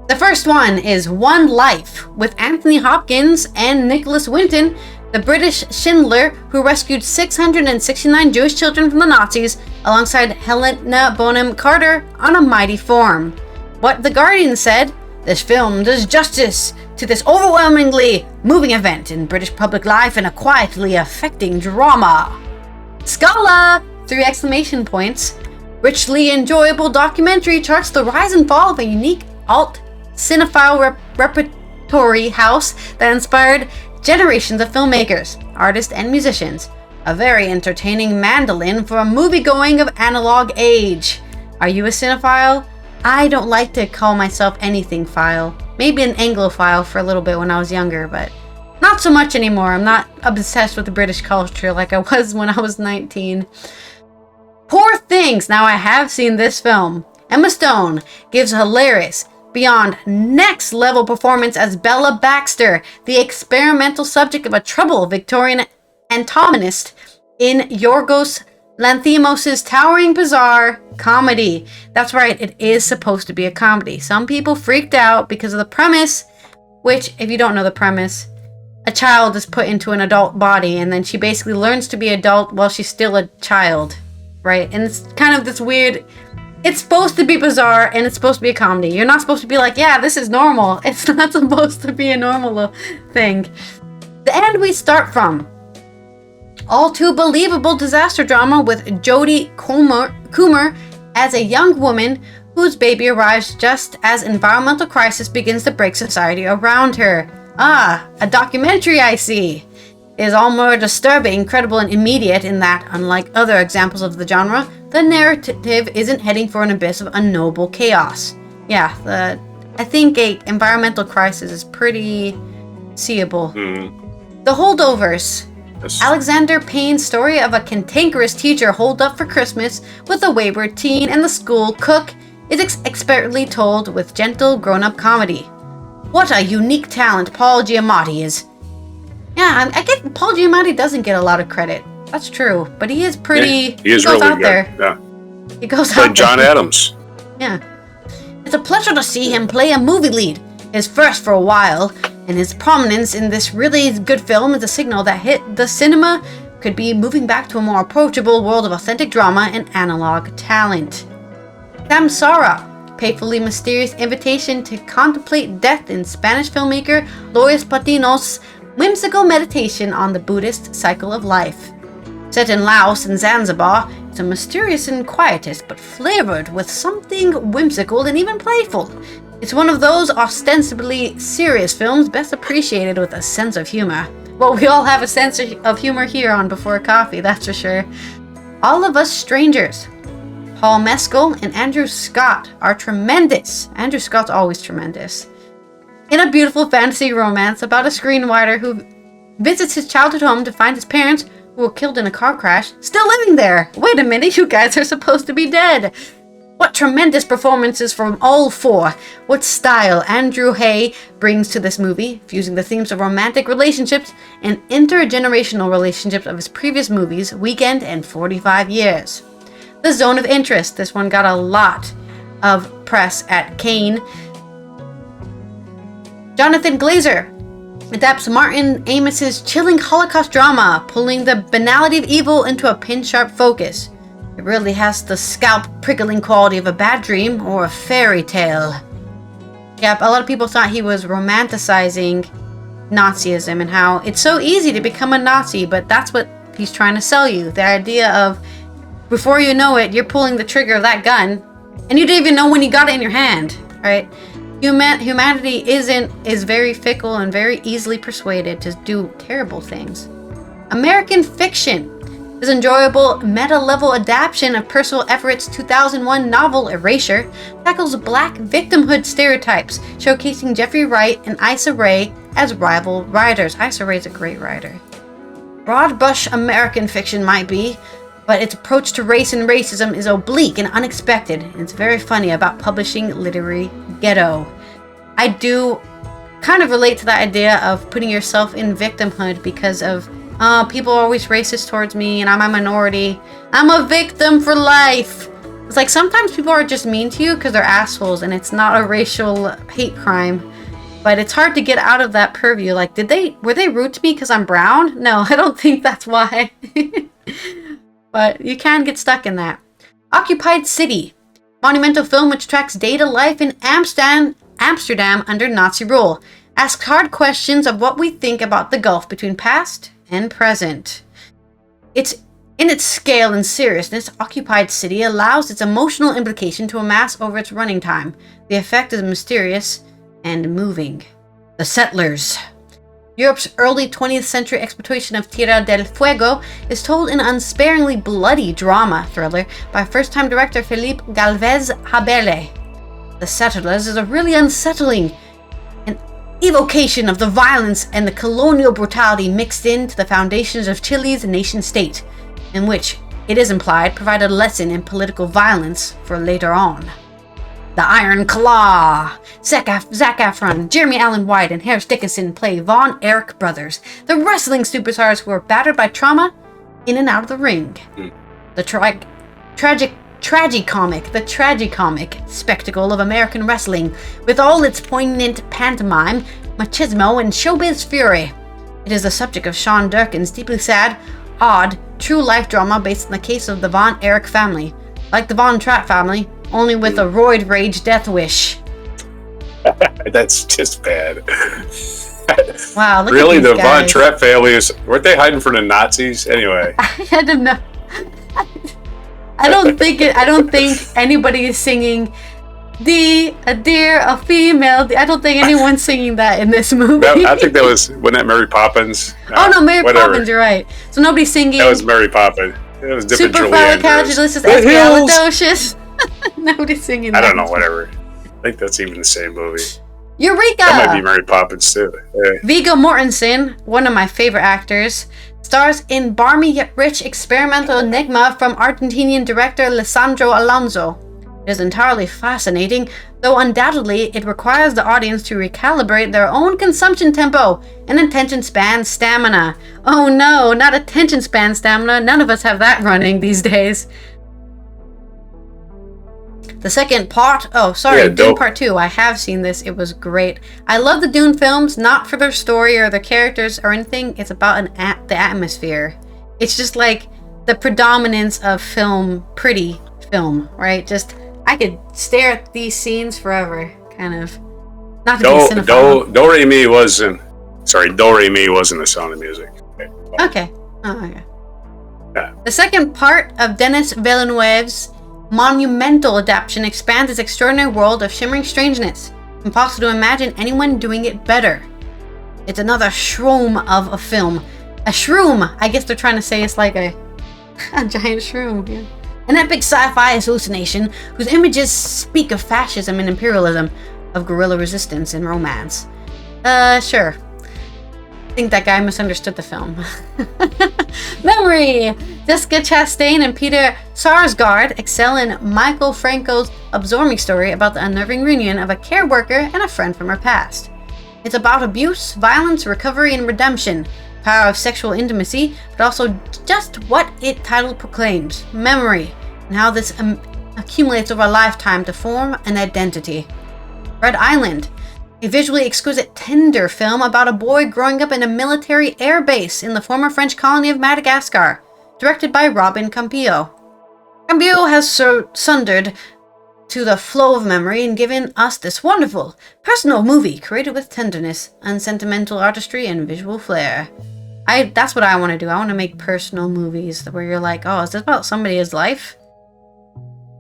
The first one is One Life, with Anthony Hopkins and Nicholas Winton, the British Schindler who rescued 669 Jewish children from the Nazis, alongside Helena Bonham Carter on a mighty form. What The Guardian said: "This film does justice to this overwhelmingly moving event in British public life and a quietly affecting drama." Scala! 3 exclamation points. Richly enjoyable documentary charts the rise and fall of a unique alt cinephile repertory house that inspired generations of filmmakers, artists, and musicians. A very entertaining mandolin for a movie-going of analog age. Are you a cinephile? I don't like to call myself anything file. Maybe an Anglophile for a little bit when I was younger, but not so much anymore. I'm not obsessed with the British culture like I was when I was 19. Poor Things. Now I have seen this film. Emma Stone gives a hilarious, beyond next level performance as Bella Baxter, the experimental subject of a troubled Victorian antagonist in Yorgos Lanthimos' towering bizarre comedy. That's right, it is supposed to be a comedy. Some people freaked out because of the premise, which, if you don't know the premise, a child is put into an adult body and then she basically learns to be adult while she's still a child, right? And it's kind of this weird, it's supposed to be bizarre and it's supposed to be a comedy. You're not supposed to be like, yeah, this is normal. It's not supposed to be a normal thing. The end we start from. All too believable disaster drama with Jodie Comer as a young woman whose baby arrives just as environmental crisis begins to break society around her. Ah, a documentary, I see. It is all more disturbing, incredible, and immediate in that, unlike other examples of the genre, the narrative isn't heading for an abyss of unknowable chaos. Yeah, I think a environmental crisis is pretty seeable. The Holdovers. Yes. Alexander Payne's story of a cantankerous teacher holed up for Christmas with a wayward teen and the school cook is expertly told with gentle grown-up comedy. What a unique talent Paul Giamatti is. Yeah, I get Paul Giamatti doesn't get a lot of credit. That's true, but he is pretty. He goes really out good. There. Yeah. He goes out. Like John Adams. Yeah. It's a pleasure to see him play a movie lead, his first for a while, and his prominence in this really good film is a signal that the cinema could be moving back to a more approachable world of authentic drama and analog talent. Samsara, painfully mysterious invitation to contemplate death in Spanish filmmaker Loris Patiño's whimsical meditation on the Buddhist cycle of life. Set in Laos and Zanzibar, it's a mysterious and quietist, but flavored with something whimsical and even playful. It's one of those ostensibly serious films best appreciated with a sense of humor. Well, we all have a sense of humor here on Before Coffee, that's for sure. All of Us Strangers. Paul Mescal and Andrew Scott are tremendous. Andrew Scott's always tremendous. In a beautiful fantasy romance about a screenwriter who visits his childhood home to find his parents, who were killed in a car crash, still living there. Wait a minute, you guys are supposed to be dead. What tremendous performances from all four. What style Andrew Hay brings to this movie, fusing the themes of romantic relationships and intergenerational relationships of his previous movies, Weekend and 45 Years. The Zone of Interest. This one got a lot of press at Cannes. Jonathan Glazer adapts Martin Amis's chilling Holocaust drama, pulling the banality of evil into a pin-sharp focus. It really has the scalp-prickling quality of a bad dream or a fairy tale. Yep, a lot of people thought he was romanticizing Nazism and how it's so easy to become a Nazi, but that's what he's trying to sell you. The idea of, before you know it, you're pulling the trigger of that gun, and you didn't even know when you got it in your hand, right? Humanity is very fickle and very easily persuaded to do terrible things. American Fiction. This enjoyable meta-level adaptation of Percival Everett's 2001 novel Erasure tackles black victimhood stereotypes, showcasing Jeffrey Wright and Issa Rae as rival writers. Issa Rae's a great writer. Broad brush American Fiction might be, but its approach to race and racism is oblique and unexpected, and it's very funny about publishing literary ghetto. I do kind of relate to that idea of putting yourself in victimhood because of people are always racist towards me and I'm a minority. I'm a victim for life. It's like sometimes people are just mean to you because they're assholes and it's not a racial hate crime. But it's hard to get out of that purview. Like, were they rude to me because I'm brown? No, I don't think that's why. But you can get stuck in that. Occupied City. Monumental film which tracks day to life in Amsterdam under Nazi rule. Asks hard questions of what we think about the gulf between past and present. In its scale and seriousness, Occupied City allows its emotional implication to amass over its running time. The effect is mysterious and moving. The Settlers. Europe's early 20th century exploitation of Tierra del Fuego is told in an unsparingly bloody drama thriller by first-time director Felipe Galvez Habele. The Settlers is a really unsettling evocation of the violence and the colonial brutality mixed into the foundations of Chile's nation-state, in which, it is implied, provided a lesson in political violence for later on. The Iron Claw. Zac Efron, Jeremy Allen White, and Harris Dickinson play Von Erich brothers, the wrestling superstars who are battered by trauma in and out of the ring. The tragicomic spectacle of American wrestling, with all its poignant pantomime, machismo, and showbiz fury. It is the subject of Sean Durkin's deeply sad, odd, true-life drama based on the case of the Von Erich family, like the Von Trapp family, only with a roid rage death wish. That's just bad. Wow, look really, at these the guys. Von Trapp family weren't they hiding from the Nazis anyway? I don't know. I don't think anybody is singing a deer, a female. I don't think anyone's singing that in this movie. I think that wasn't that Mary Poppins? Oh no, Mary Poppins, you're right. So nobody's singing. That was Mary Poppins. It was different. Supercalifragilisticexpialidocious. Nobody's singing that. I don't know, whatever. I think that's even the same movie. Eureka! That might be Mary Poppins too. Yeah. Viggo Mortensen, one of my favorite actors, stars in balmy yet rich experimental enigma from Argentinian director Lisandro Alonso. It is entirely fascinating, though undoubtedly it requires the audience to recalibrate their own consumption tempo and attention span stamina. Oh no, not attention span stamina. None of us have that running these days. The second part, Dune Part 2. I have seen this. It was great. I love the Dune films, not for their story or their characters or anything. It's about the atmosphere. It's just like the predominance of pretty film, right? Just, I could stare at these scenes forever, kind of. Not to be cynical. Do Re Mi wasn't The Sound of Music. Okay. Oh, okay. Yeah. The second part of Denis Villeneuve's monumental adaptation expands its extraordinary world of shimmering strangeness. Impossible to imagine anyone doing it better. It's another shroom of a film. A shroom! I guess they're trying to say it's like a giant shroom. Yeah. An epic sci-fi hallucination whose images speak of fascism and imperialism, of guerrilla resistance and romance. Sure. think that guy misunderstood the film. Memory! Jessica Chastain and Peter Sarsgaard excel in Michael Franco's absorbing story about the unnerving reunion of a care worker and a friend from her past. It's about abuse, violence, recovery, and redemption, power of sexual intimacy, but also just what its title proclaims, memory, and how this accumulates over a lifetime to form an identity. Red Island, a visually exquisite, tender film about a boy growing up in a military air base in the former French colony of Madagascar, directed by Robin Campillo. Campillo has sundered to the flow of memory and given us this wonderful, personal movie created with tenderness, unsentimental artistry, and visual flair. That's what I want to do. I want to make personal movies where you're like, oh, is this about somebody's life?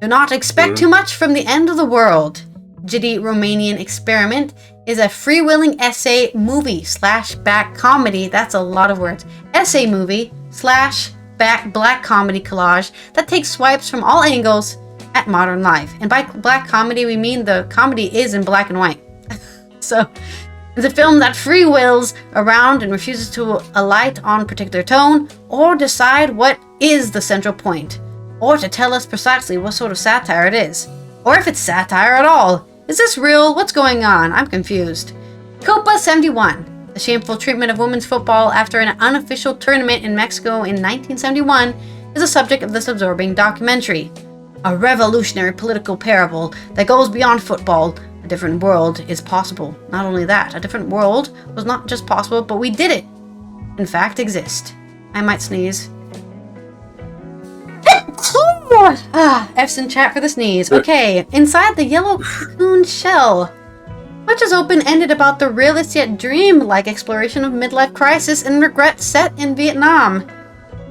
Do not expect too much from the end of the world. Jitty Romanian Experiment is a freewheeling essay movie / black comedy. That's a lot of words. Essay movie / black comedy collage that takes swipes from all angles at modern life. And by black comedy, we mean the comedy is in black and white. So it's a film that freewheels around and refuses to alight on a particular tone or decide what is the central point, or to tell us precisely what sort of satire it is, or if it's satire at all. Is this real? What's going on? I'm confused. Copa 71. The shameful treatment of women's football after an unofficial tournament in Mexico in 1971 is the subject of this absorbing documentary. A revolutionary political parable that goes beyond football. A different world is possible. Not only that, a different world was not just possible, but we did it. In fact, exist. I might sneeze. F's in chat for the sneeze. Okay, inside the yellow cocoon shell. Much is open-ended about the realist yet dream-like exploration of midlife crisis and regret set in Vietnam.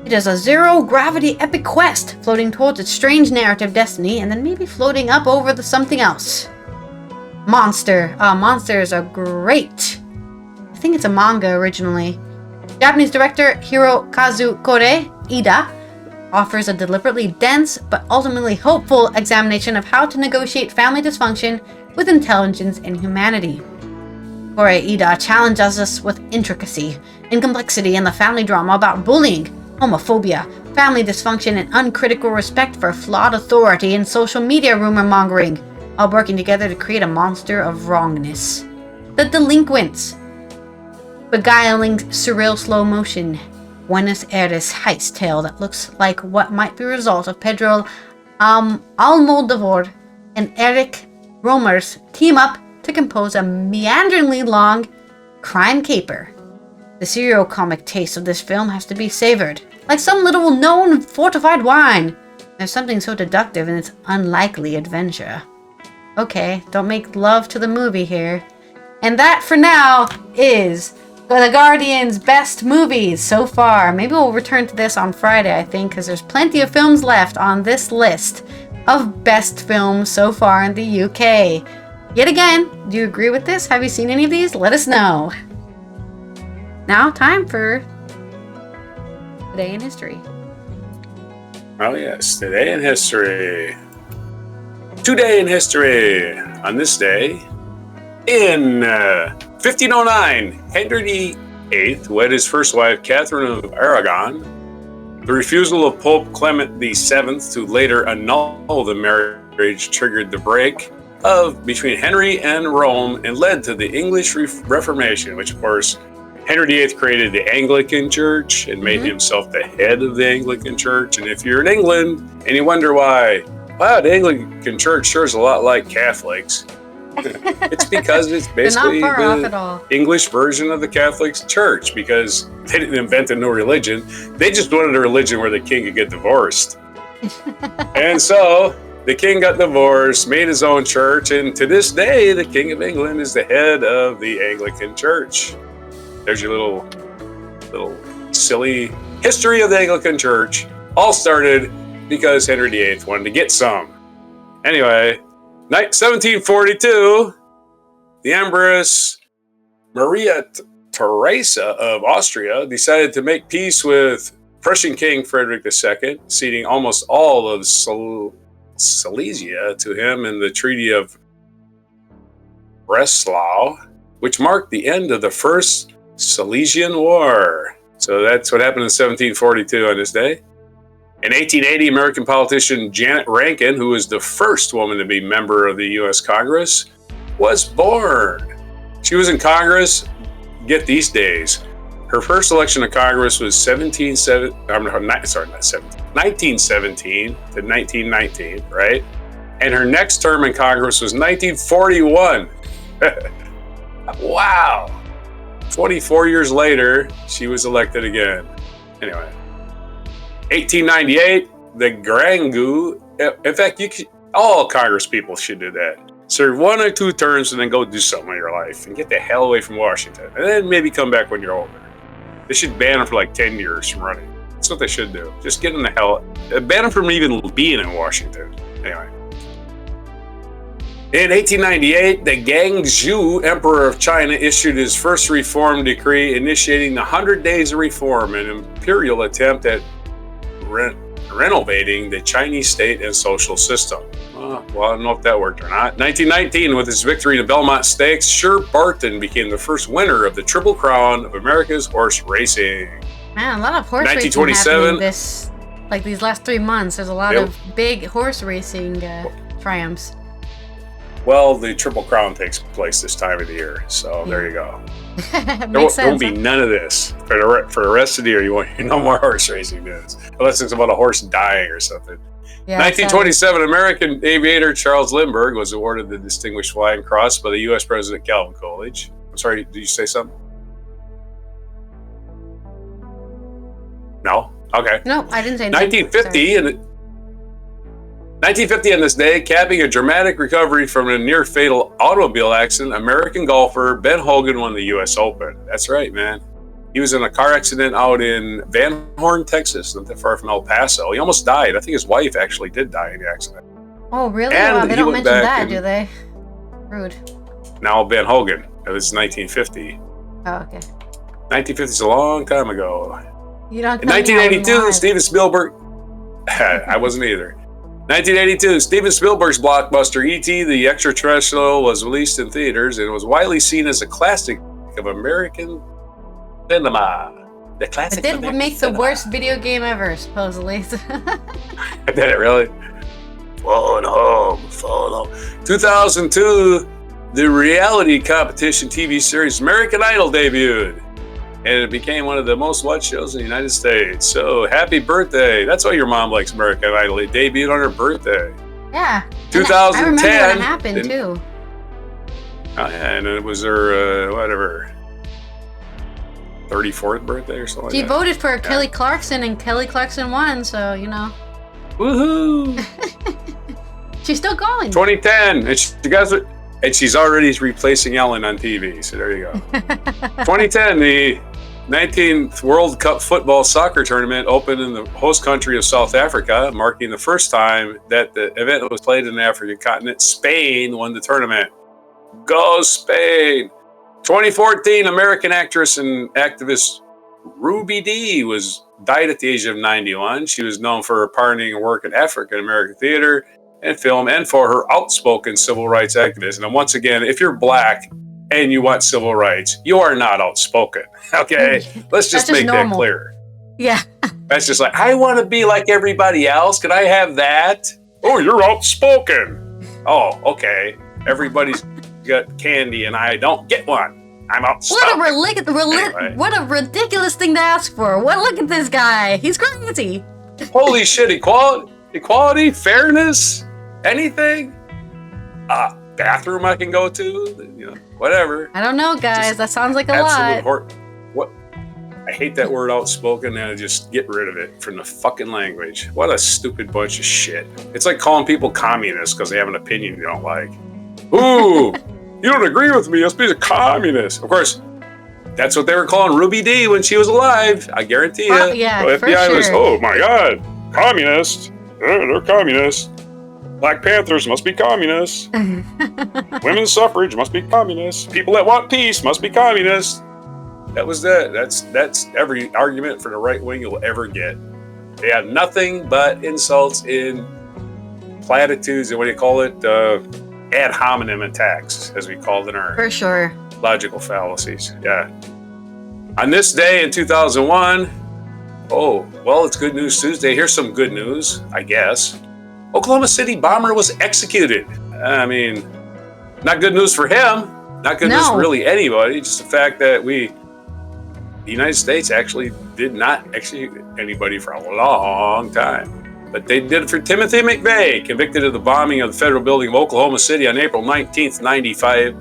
It is a zero-gravity epic quest, floating towards its strange narrative destiny, and then maybe floating up over the something else. Monster. Monsters are great. I think it's a manga originally. Japanese director Hirokazu Kore, Ida, offers a deliberately dense but ultimately hopeful examination of how to negotiate family dysfunction with intelligence and humanity. Kore Ida challenges us with intricacy and complexity in the family drama about bullying, homophobia, family dysfunction, and uncritical respect for flawed authority and social media rumor mongering, all working together to create a monster of wrongness. The Delinquents. Beguiling surreal slow motion Buenos Aires heist tale that looks like what might be a result of Pedro Almodovar and Eric Romer's team up to compose a meanderingly long crime caper. The serial comic taste of this film has to be savored, like some little known fortified wine. There's something so deductive in its unlikely adventure. Okay, don't make love to the movie here. And that, for now, is The Guardian's best movies so far. Maybe we'll return to this on Friday, I think, because there's plenty of films left on this list of best films so far in the UK. Yet again, do you agree with this? Have you seen any of these? Let us know. Now, time for Today in History. Oh yes, Today in History. Today in History. On this day, in 1509, Henry VIII wed his first wife, Catherine of Aragon. The refusal of Pope Clement VII to later annul the marriage triggered the break between Henry and Rome and led to the English Reformation, which, of course, Henry VIII created the Anglican Church and made himself the head of the Anglican Church. And if you're in England and you wonder why, wow, the Anglican Church sure is a lot like Catholics. It's because it's basically the English version of the Catholic Church, because they didn't invent a new religion. They just wanted a religion where the king could get divorced. And so the king got divorced, made his own church, and to this day, the King of England is the head of the Anglican Church. There's your little silly history of the Anglican Church. All started because Henry VIII wanted to get some. Anyway, 1742, the Empress Maria Theresa of Austria decided to make peace with Prussian King Frederick II, ceding almost all of Silesia to him in the Treaty of Breslau, which marked the end of the First Silesian War. So that's what happened in 1742 on this day. In 1880, American politician Janet Rankin, who was the first woman to be member of the U.S. Congress, was born. She was in Congress, get these days. Her first election to Congress was 1917 to 1919, right? And her next term in Congress was 1941. Wow. 24 years later, she was elected again. Anyway, 1898, the Grangu. In fact, all Congress people should do that. Serve 1 or 2 terms and then go do something in your life and get the hell away from Washington. And then maybe come back when you're older. They should ban them for like 10 years from running. That's what they should do. Just get them the hell. Ban them from even being in Washington. Anyway. In 1898, the Guangxu Emperor of China issued his first reform decree initiating the 100 Days of Reform, an imperial attempt at renovating the Chinese state and social system. Well, I don't know if that worked or not. 1919, with his victory in the Belmont Stakes, Sher Barton became the first winner of the Triple Crown of America's horse racing. Man, a lot of horse racing happening these last 3 months. There's a lot of big horse racing triumphs. Well, the Triple Crown takes place this time of the year, so there you go. There won't be none of this for the rest of the year. You won't hear no more horse racing news, unless it's about a horse dying or something. Yeah, 1927, American aviator Charles Lindbergh was awarded the Distinguished Flying Cross by the U.S. President Calvin Coolidge. I'm sorry, did you say something? No? Okay. No, I didn't say 1950 on this day, capping a dramatic recovery from a near fatal automobile accident, American golfer Ben Hogan won the U.S. Open. That's right, man. He was in a car accident out in Van Horn, Texas, not that far from El Paso. He almost died. I think his wife actually did die in the accident. Oh, really? Wow, they don't mention that, do they? Rude. Now, Ben Hogan. It was 1950. Oh, okay. 1950 is a long time ago. You don't. In 1982, Steven Spielberg. I wasn't either. 1982, Steven Spielberg's blockbuster E.T. the Extraterrestrial was released in theaters and was widely seen as a classic of American cinema. The classic. It did make the worst video game ever, supposedly. Did it really? Phone home. 2002, the reality competition TV series American Idol debuted. And it became one of the most watched shows in the United States. So happy birthday. That's why your mom likes American Idol. It debuted on her birthday. Yeah. 2010. I remember when it happened, too. Oh, yeah, and it was her, 34th birthday or something She voted for Kelly Clarkson, and Kelly Clarkson won, so, you know. Woohoo! She's still going. 2010. And she's already replacing Ellen on TV, so there you go. 2010, the 19th World Cup football soccer tournament opened in the host country of South Africa, marking the first time that the event was played in the African continent. Spain won the tournament. Go Spain! 2014, American actress and activist Ruby Dee died at the age of 91. She was known for her pioneering work in African American theater and film, and for her outspoken civil rights activism. And once again, if you're black and you want civil rights, you are not outspoken. Okay? Let's just make that clear. Yeah. That's just like, I want to be like everybody else. Could I have that? Oh, you're outspoken. Oh, okay. Everybody's got candy and I don't get one. I'm outspoken. What a ridiculous thing to ask for. Look at this guy. He's crazy. Holy shit, equality, fairness, anything? Bathroom I can go to, whatever. I don't know, guys. Just that sounds like a lot. What? I hate that word outspoken, and I just get rid of it from the fucking language. What a stupid bunch of shit. It's like calling people communists because they have an opinion you don't like. Ooh, you don't agree with me, must be a communist. Of course, that's what they were calling Ruby Dee when she was alive. I guarantee you. Yeah, so for FBI sure. was, oh my God, communists. They're communists. Black Panthers must be communists. Women's suffrage must be communists. People that want peace must be communists. That was that. That's every argument for the right wing you'll ever get. They have nothing but insults in platitudes and what do you call it? Ad hominem attacks, as we call it in our For sure. logical fallacies. Yeah. On this day in 2001, oh, well, it's Good News Tuesday. Here's some good news, I guess. Oklahoma City bomber was executed. I mean, not good news for him. Not good news for really anybody. Just the fact that the United States actually did not execute anybody for a long time. But they did it for Timothy McVeigh, convicted of the bombing of the federal building of Oklahoma City on April 19th, 95,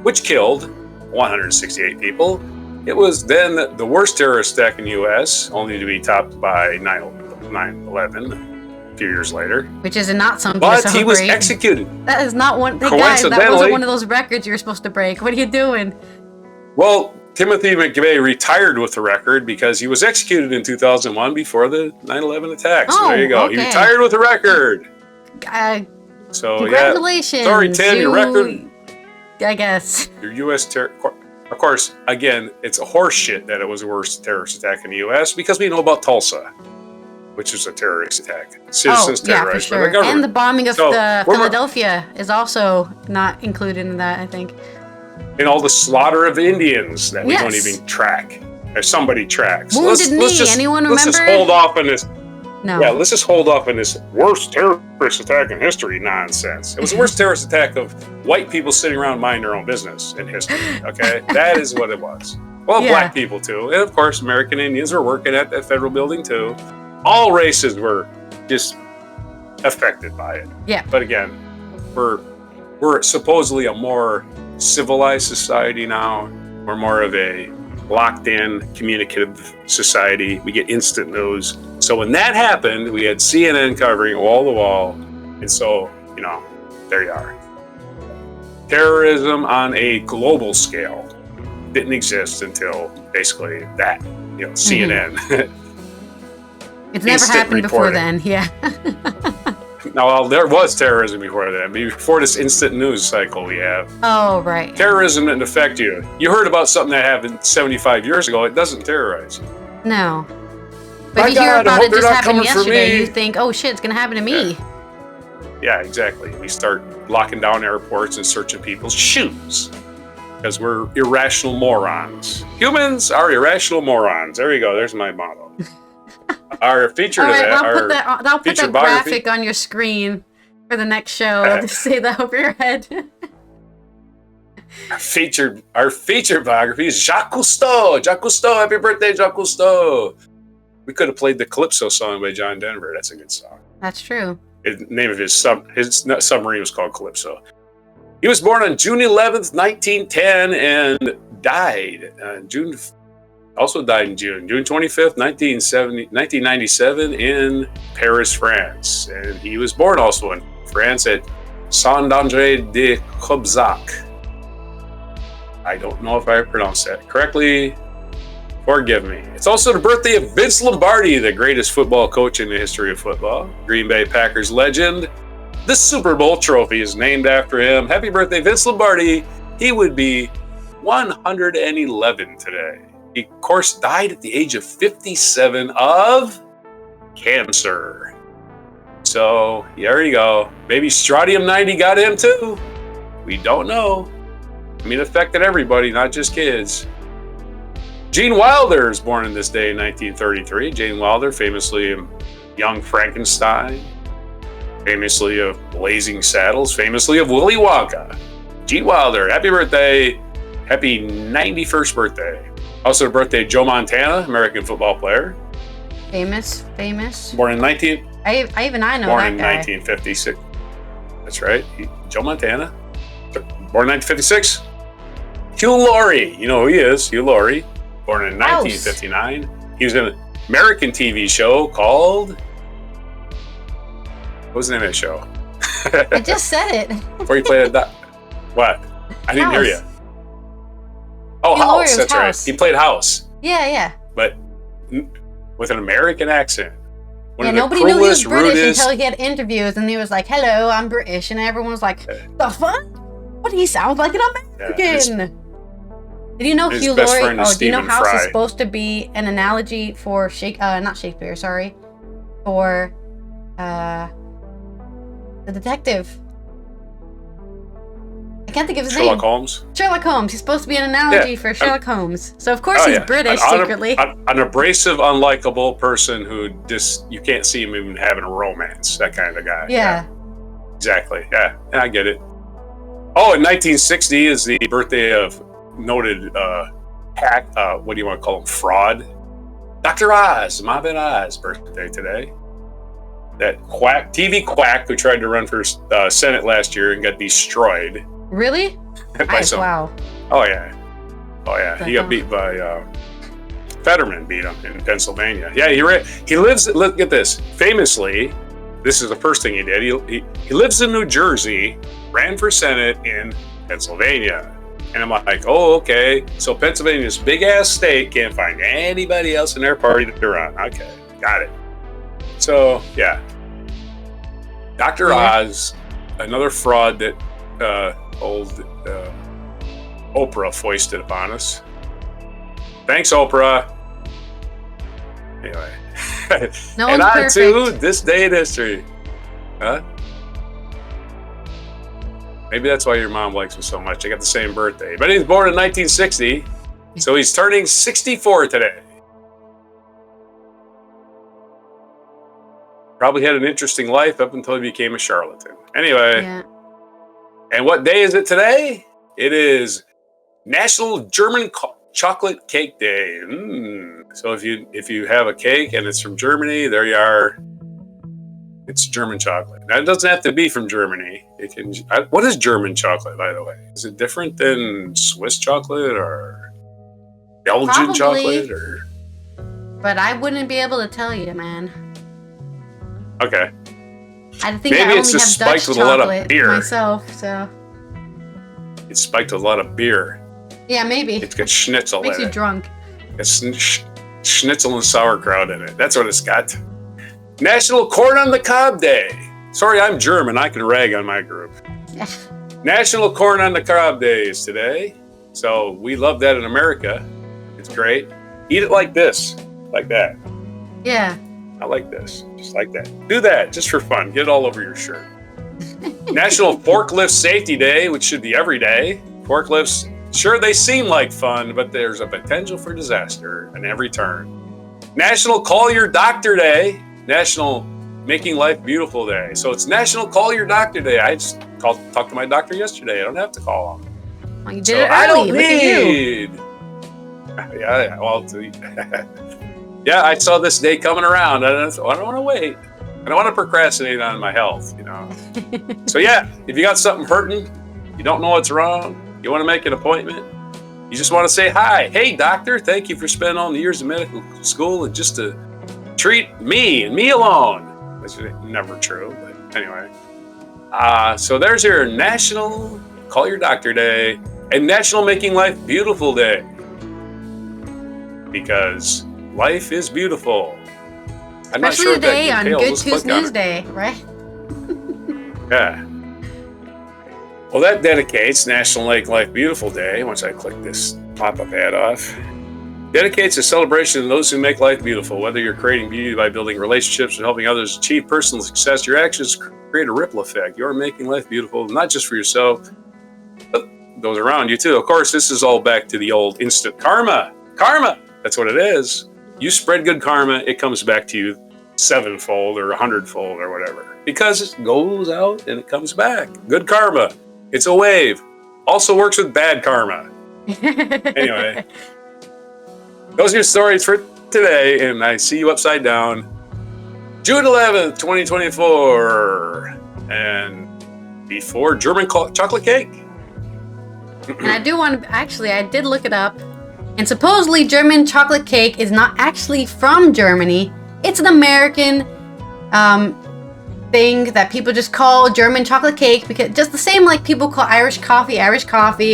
which killed 168 people. It was then the worst terrorist attack in the U.S., only to be topped by 9/11 a few years later. Which is not something but to celebrate. He was executed. That is not one. Hey guys, that wasn't one of those records you were supposed to break. What are you doing? Well, Timothy McVeigh retired with the record because he was executed in 2001 before the 9/11 attack. So there you go. Okay. He retired with a record. So congratulations. Yeah. Sorry, Tim, your record. I guess. Your U.S. Of course, again, it's a horse shit that it was the worst terrorist attack in the U.S. because we know about Tulsa, which was a terrorist attack. Citizens terrorized by the government. And the bombing of Philadelphia is also not included in that, I think. And all the slaughter of Indians that we don't even track, or somebody tracks. Wounded Knee. Anyone remember? Let's just hold off on this. No. Yeah, let's just hold off on this worst terrorist attack in history nonsense. It was the worst terrorist attack of white people sitting around minding their own business in history. Okay, that is what it was. Well, black people too, and of course, American Indians were working at that federal building too. All races were just affected by it. Yeah. But again, we're supposedly a more civilized society now. We're more of a locked-in, communicative society. We get instant news. So when that happened, we had CNN covering wall to wall. And so, there you are. Terrorism on a global scale didn't exist until basically that, CNN. It's never happened before then, yeah. No, well, there was terrorism before then. Before this instant news cycle we have. Oh, right. Terrorism didn't affect you. You heard about something that happened 75 years ago. It doesn't terrorize you. No. But you hear about it just happened yesterday, you think, oh shit, it's going to happen to me. Yeah, exactly. We start locking down airports and searching people's shoes. Because we're irrational morons. Humans are irrational morons. There you go. There's my motto. Our feature today. I'll put that graphic on your screen for the next show. I'll just say that over your head. Our feature biography is Jacques Cousteau. Jacques Cousteau, happy birthday, Jacques Cousteau. We could have played the Calypso song by John Denver. That's a good song. That's true. The name of his submarine was called Calypso. He was born on June 11th, 1910, and died June 25th, 1997 in Paris, France. And he was born also in France at Saint-André de Cobzac. I don't know if I pronounced that correctly. Forgive me. It's also the birthday of Vince Lombardi, the greatest football coach in the history of football. Green Bay Packers legend. The Super Bowl trophy is named after him. Happy birthday, Vince Lombardi. He would be 111 today. He, of course, died at the age of 57 of cancer. So, there you go. Maybe Strontium 90 got him too. We don't know. I mean, it affected everybody, not just kids. Gene Wilder is born on this day in 1933. Gene Wilder, famously of Young Frankenstein, famously of Blazing Saddles, famously of Willy Wonka. Gene Wilder, happy birthday. Happy 91st birthday. Also, the birthday of Joe Montana, American football player. Famous. Born in I know that guy. Born in 1956. That's right. Joe Montana. Born in 1956. Hugh Laurie. You know who he is. Hugh Laurie. Born in 1959. He was in an American TV show called... What was the name of that show? I just said it. Before you played it. What? I didn't hear you. Oh, Hugh House. That's right. He played House. Yeah. But with an American accent. Nobody knew he was British until he had interviews, and he was like, "Hello, I'm British," and everyone was like, "The fuck? What do he sound like an American?" Did you know Hugh Laurie? Oh, do you know House is supposed to be an analogy for not Shakespeare, sorry, for the detective. I can't think of his Sherlock name. Holmes. Sherlock Holmes. He's supposed to be an analogy for Sherlock Holmes. So of course he's British secretly. An abrasive, unlikable person who just you can't see him even having a romance. That kind of guy. Yeah. Exactly. Yeah, I get it. Oh, in 1960 is the birthday of noted hack. What do you want to call him? Fraud. Dr. Oz, Mohammed Oz, birthday today. That TV quack who tried to run for Senate last year and got destroyed. Really? Wow. Oh yeah. He got beat by Fetterman. Beat him in Pennsylvania. Yeah, he lives. Look at this. Famously, this is the first thing he did. He lives in New Jersey. Ran for Senate in Pennsylvania. And I'm like, oh, okay. So Pennsylvania's big ass state can't find anybody else in their party to run. Okay, got it. So yeah, Dr. Oz, another fraud that old Oprah foisted upon us. Thanks, Oprah. Anyway, No and one's on perfect. to this day in history. Huh? Maybe that's why your mom likes me so much. I got the same birthday. But he was born in 1960, so he's turning 64 today. Probably had an interesting life up until he became a charlatan. Anyway, And what day is it today? It is National German Chocolate Cake Day. So if you have a cake and it's from Germany, there you are. It's German chocolate. Now, it doesn't have to be from Germany. It can. What is German chocolate, by the way? Is it different than Swiss chocolate or Belgian chocolate? Or? But I wouldn't be able to tell you, man. Okay. I think maybe I it's only just have Dutch spiked with a lot of beer myself, so. It's spiked with a lot of beer. Yeah, maybe. It's got schnitzel Makes in you it. drunk. It's schnitzel and sauerkraut in it. That's what it's got. National Corn on the Cob Day. Sorry, I'm German. I can rag on my group. National Corn on the Cob Day is today. So we love that in America. It's great. Eat it like this. Like that. Yeah. Not like this. Just like that. Do that just for fun. Get it all over your shirt. National Forklift Safety Day, which should be every day. Forklifts, sure, they seem like fun, but there's a potential for disaster in every turn. National Call Your Doctor Day. National Making Life Beautiful Day. So it's National Call Your Doctor Day. I just talked to my doctor yesterday. I don't have to call him. Well, you did it early. I don't need. Yeah. Well, yeah. I saw this day coming around. I don't want to wait. I don't want to procrastinate on my health. So yeah, if you got something hurting, you don't know what's wrong, you want to make an appointment. You just want to say hi. Hey, doctor. Thank you for spending all the years of medical school and just to treat me and me alone. Which is never true, but anyway. So there's your National Call Your Doctor Day and National Making Life Beautiful Day. Because life is beautiful. I'm not sure today on Good Tuesday News Day, right? Yeah. Well, that dedicates National Make Life Beautiful Day. Once I click this pop-up ad off. Dedicates a celebration of those who make life beautiful. Whether you're creating beauty by building relationships or helping others achieve personal success, your actions create a ripple effect. You're making life beautiful, not just for yourself, but those around you too. Of course, this is all back to the old instant karma. Karma! That's what it is. You spread good karma, it comes back to you 7-fold or 100-fold or whatever. Because it goes out and it comes back. Good karma. It's a wave. Also works with bad karma. Anyway. Those are your stories for today, and I see you upside down. June 11th, 2024. And before German chocolate cake. And I do want to, actually, I did look it up. And supposedly German chocolate cake is not actually from Germany. It's an American thing that people just call German chocolate cake, because just the same like people call Irish coffee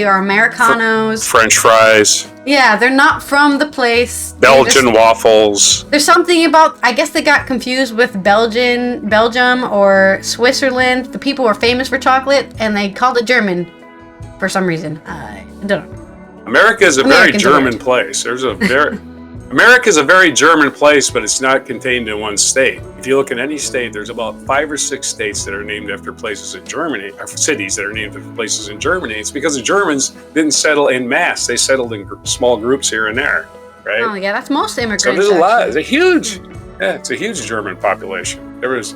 or Americanos. French fries. Yeah, they're not from the place. Belgian waffles. There's something about, I guess they got confused with Belgium or Switzerland. The people were famous for chocolate and they called it German for some reason. I don't know. America is a very German place. There's a very America's a very German place, but it's not contained in one state. If you look at any state, there's about 5 or 6 states that are named after places in Germany, or cities that are named after places in Germany. It's because the Germans didn't settle in mass; they settled in small groups here and there, right? Oh yeah, that's most immigrants. So there's a lot. It's a huge, it's a huge German population. There was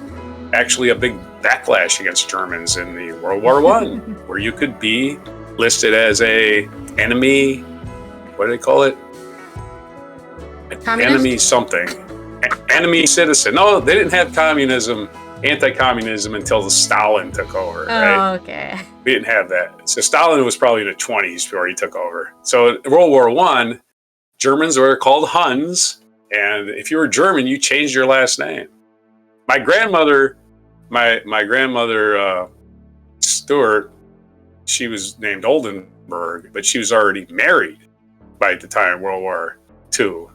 actually a big backlash against Germans in the World War I, where you could be listed as a enemy. What do they call it? Communist? Enemy something. Enemy citizen. No, they didn't have communism, anti-communism until the Stalin took over. Right? Okay. We didn't have that. So Stalin was probably in the 20s before he took over. So in World War I, Germans were called Huns, and if you were German, you changed your last name. My grandmother, Stuart, she was named Oldenburg, but she was already married by the time World War II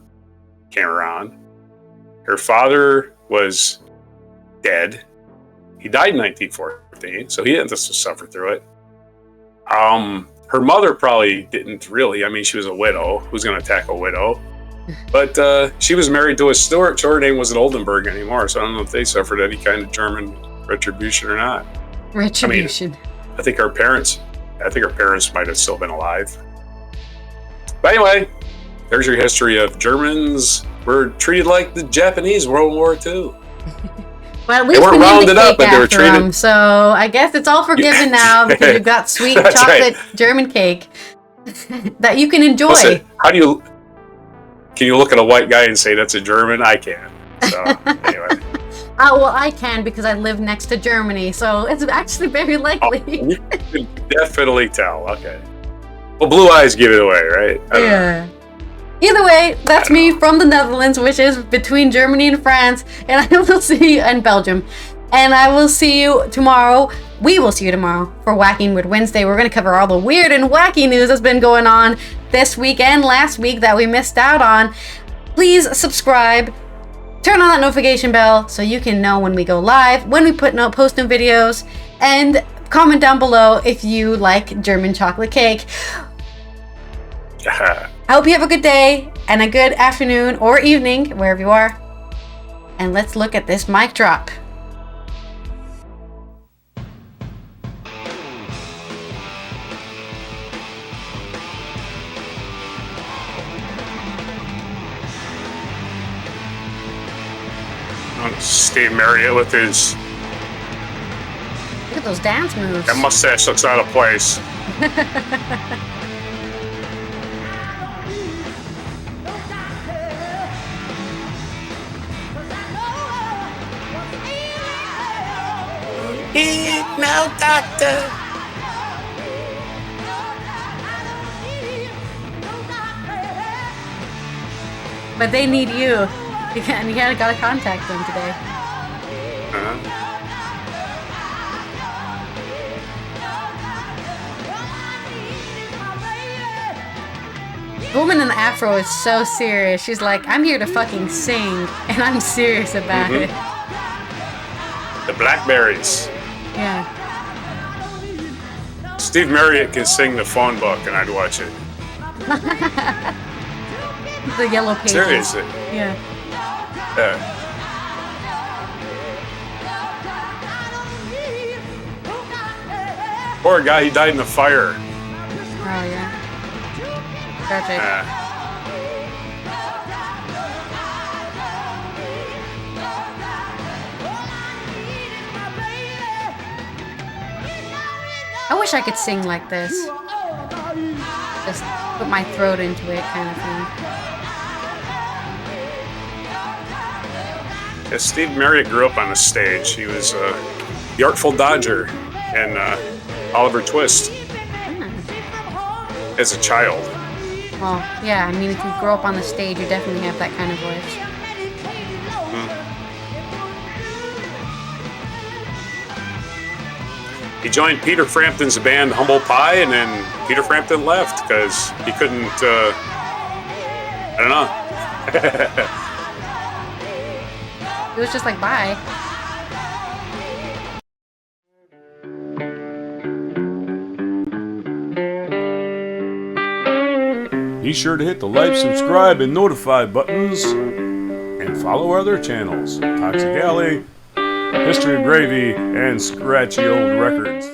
came around. Her father was dead. He died in 1914, so he didn't have to suffer through it. Her mother probably didn't really. I mean, she was a widow. Who's going to attack a widow? But she was married to a Stuart, so her name wasn't Oldenburg anymore. So I don't know if they suffered any kind of German retribution or not. Retribution. I think our parents might have still been alive. But anyway, there's your history of Germans were treated like the Japanese World War II. Well, at least they weren't we named rounded the cake up, but they were after treated. them, so I guess it's all forgiven now because you've got sweet chocolate German cake that you can enjoy. Listen, can you look at a white guy and say that's a German? I can. So anyway. Well, I can because I live next to Germany, so it's actually very likely. You can definitely tell. Okay. Well, blue eyes give it away, right? Yeah. Either way, that's me from the Netherlands, which is between Germany and France, and I will see you in Belgium. And I will see you tomorrow. We will see you tomorrow for Whacking Weird Wednesday. We're going to cover all the weird and wacky news that's been going on this week and last week that we missed out on. Please subscribe. Turn on that notification bell so you can know when we go live, when we post new videos, and comment down below if you like German chocolate cake. I hope you have a good day and a good afternoon or evening, wherever you are. And let's look at this mic drop. Steve Marriott with his... Look at those dance moves. That mustache looks out of place. No doctor. But they need you. You gotta contact them today. The woman in the afro is so serious. She's like, I'm here to fucking sing, and I'm serious about it. The Blackberries. Yeah. Steve Marriott can sing the phone book, and I'd watch it. The yellow pages. Seriously. Yeah. Poor guy, he died in the fire. Oh, yeah. Tragic. I wish I could sing like this. Just put my throat into it, kind of thing. Yeah, Steve Marriott grew up on the stage. He was the Artful Dodger in Oliver Twist as a child. Well, yeah, I mean, if you grow up on the stage, you definitely have that kind of voice. He joined Peter Frampton's band Humble Pie, and then Peter Frampton left because he couldn't, I don't know. It was just like, bye. Be sure to hit the like, subscribe, and notify buttons. And follow our other channels, Toxic Alley, History of Gravy, and Scratchy Old Records.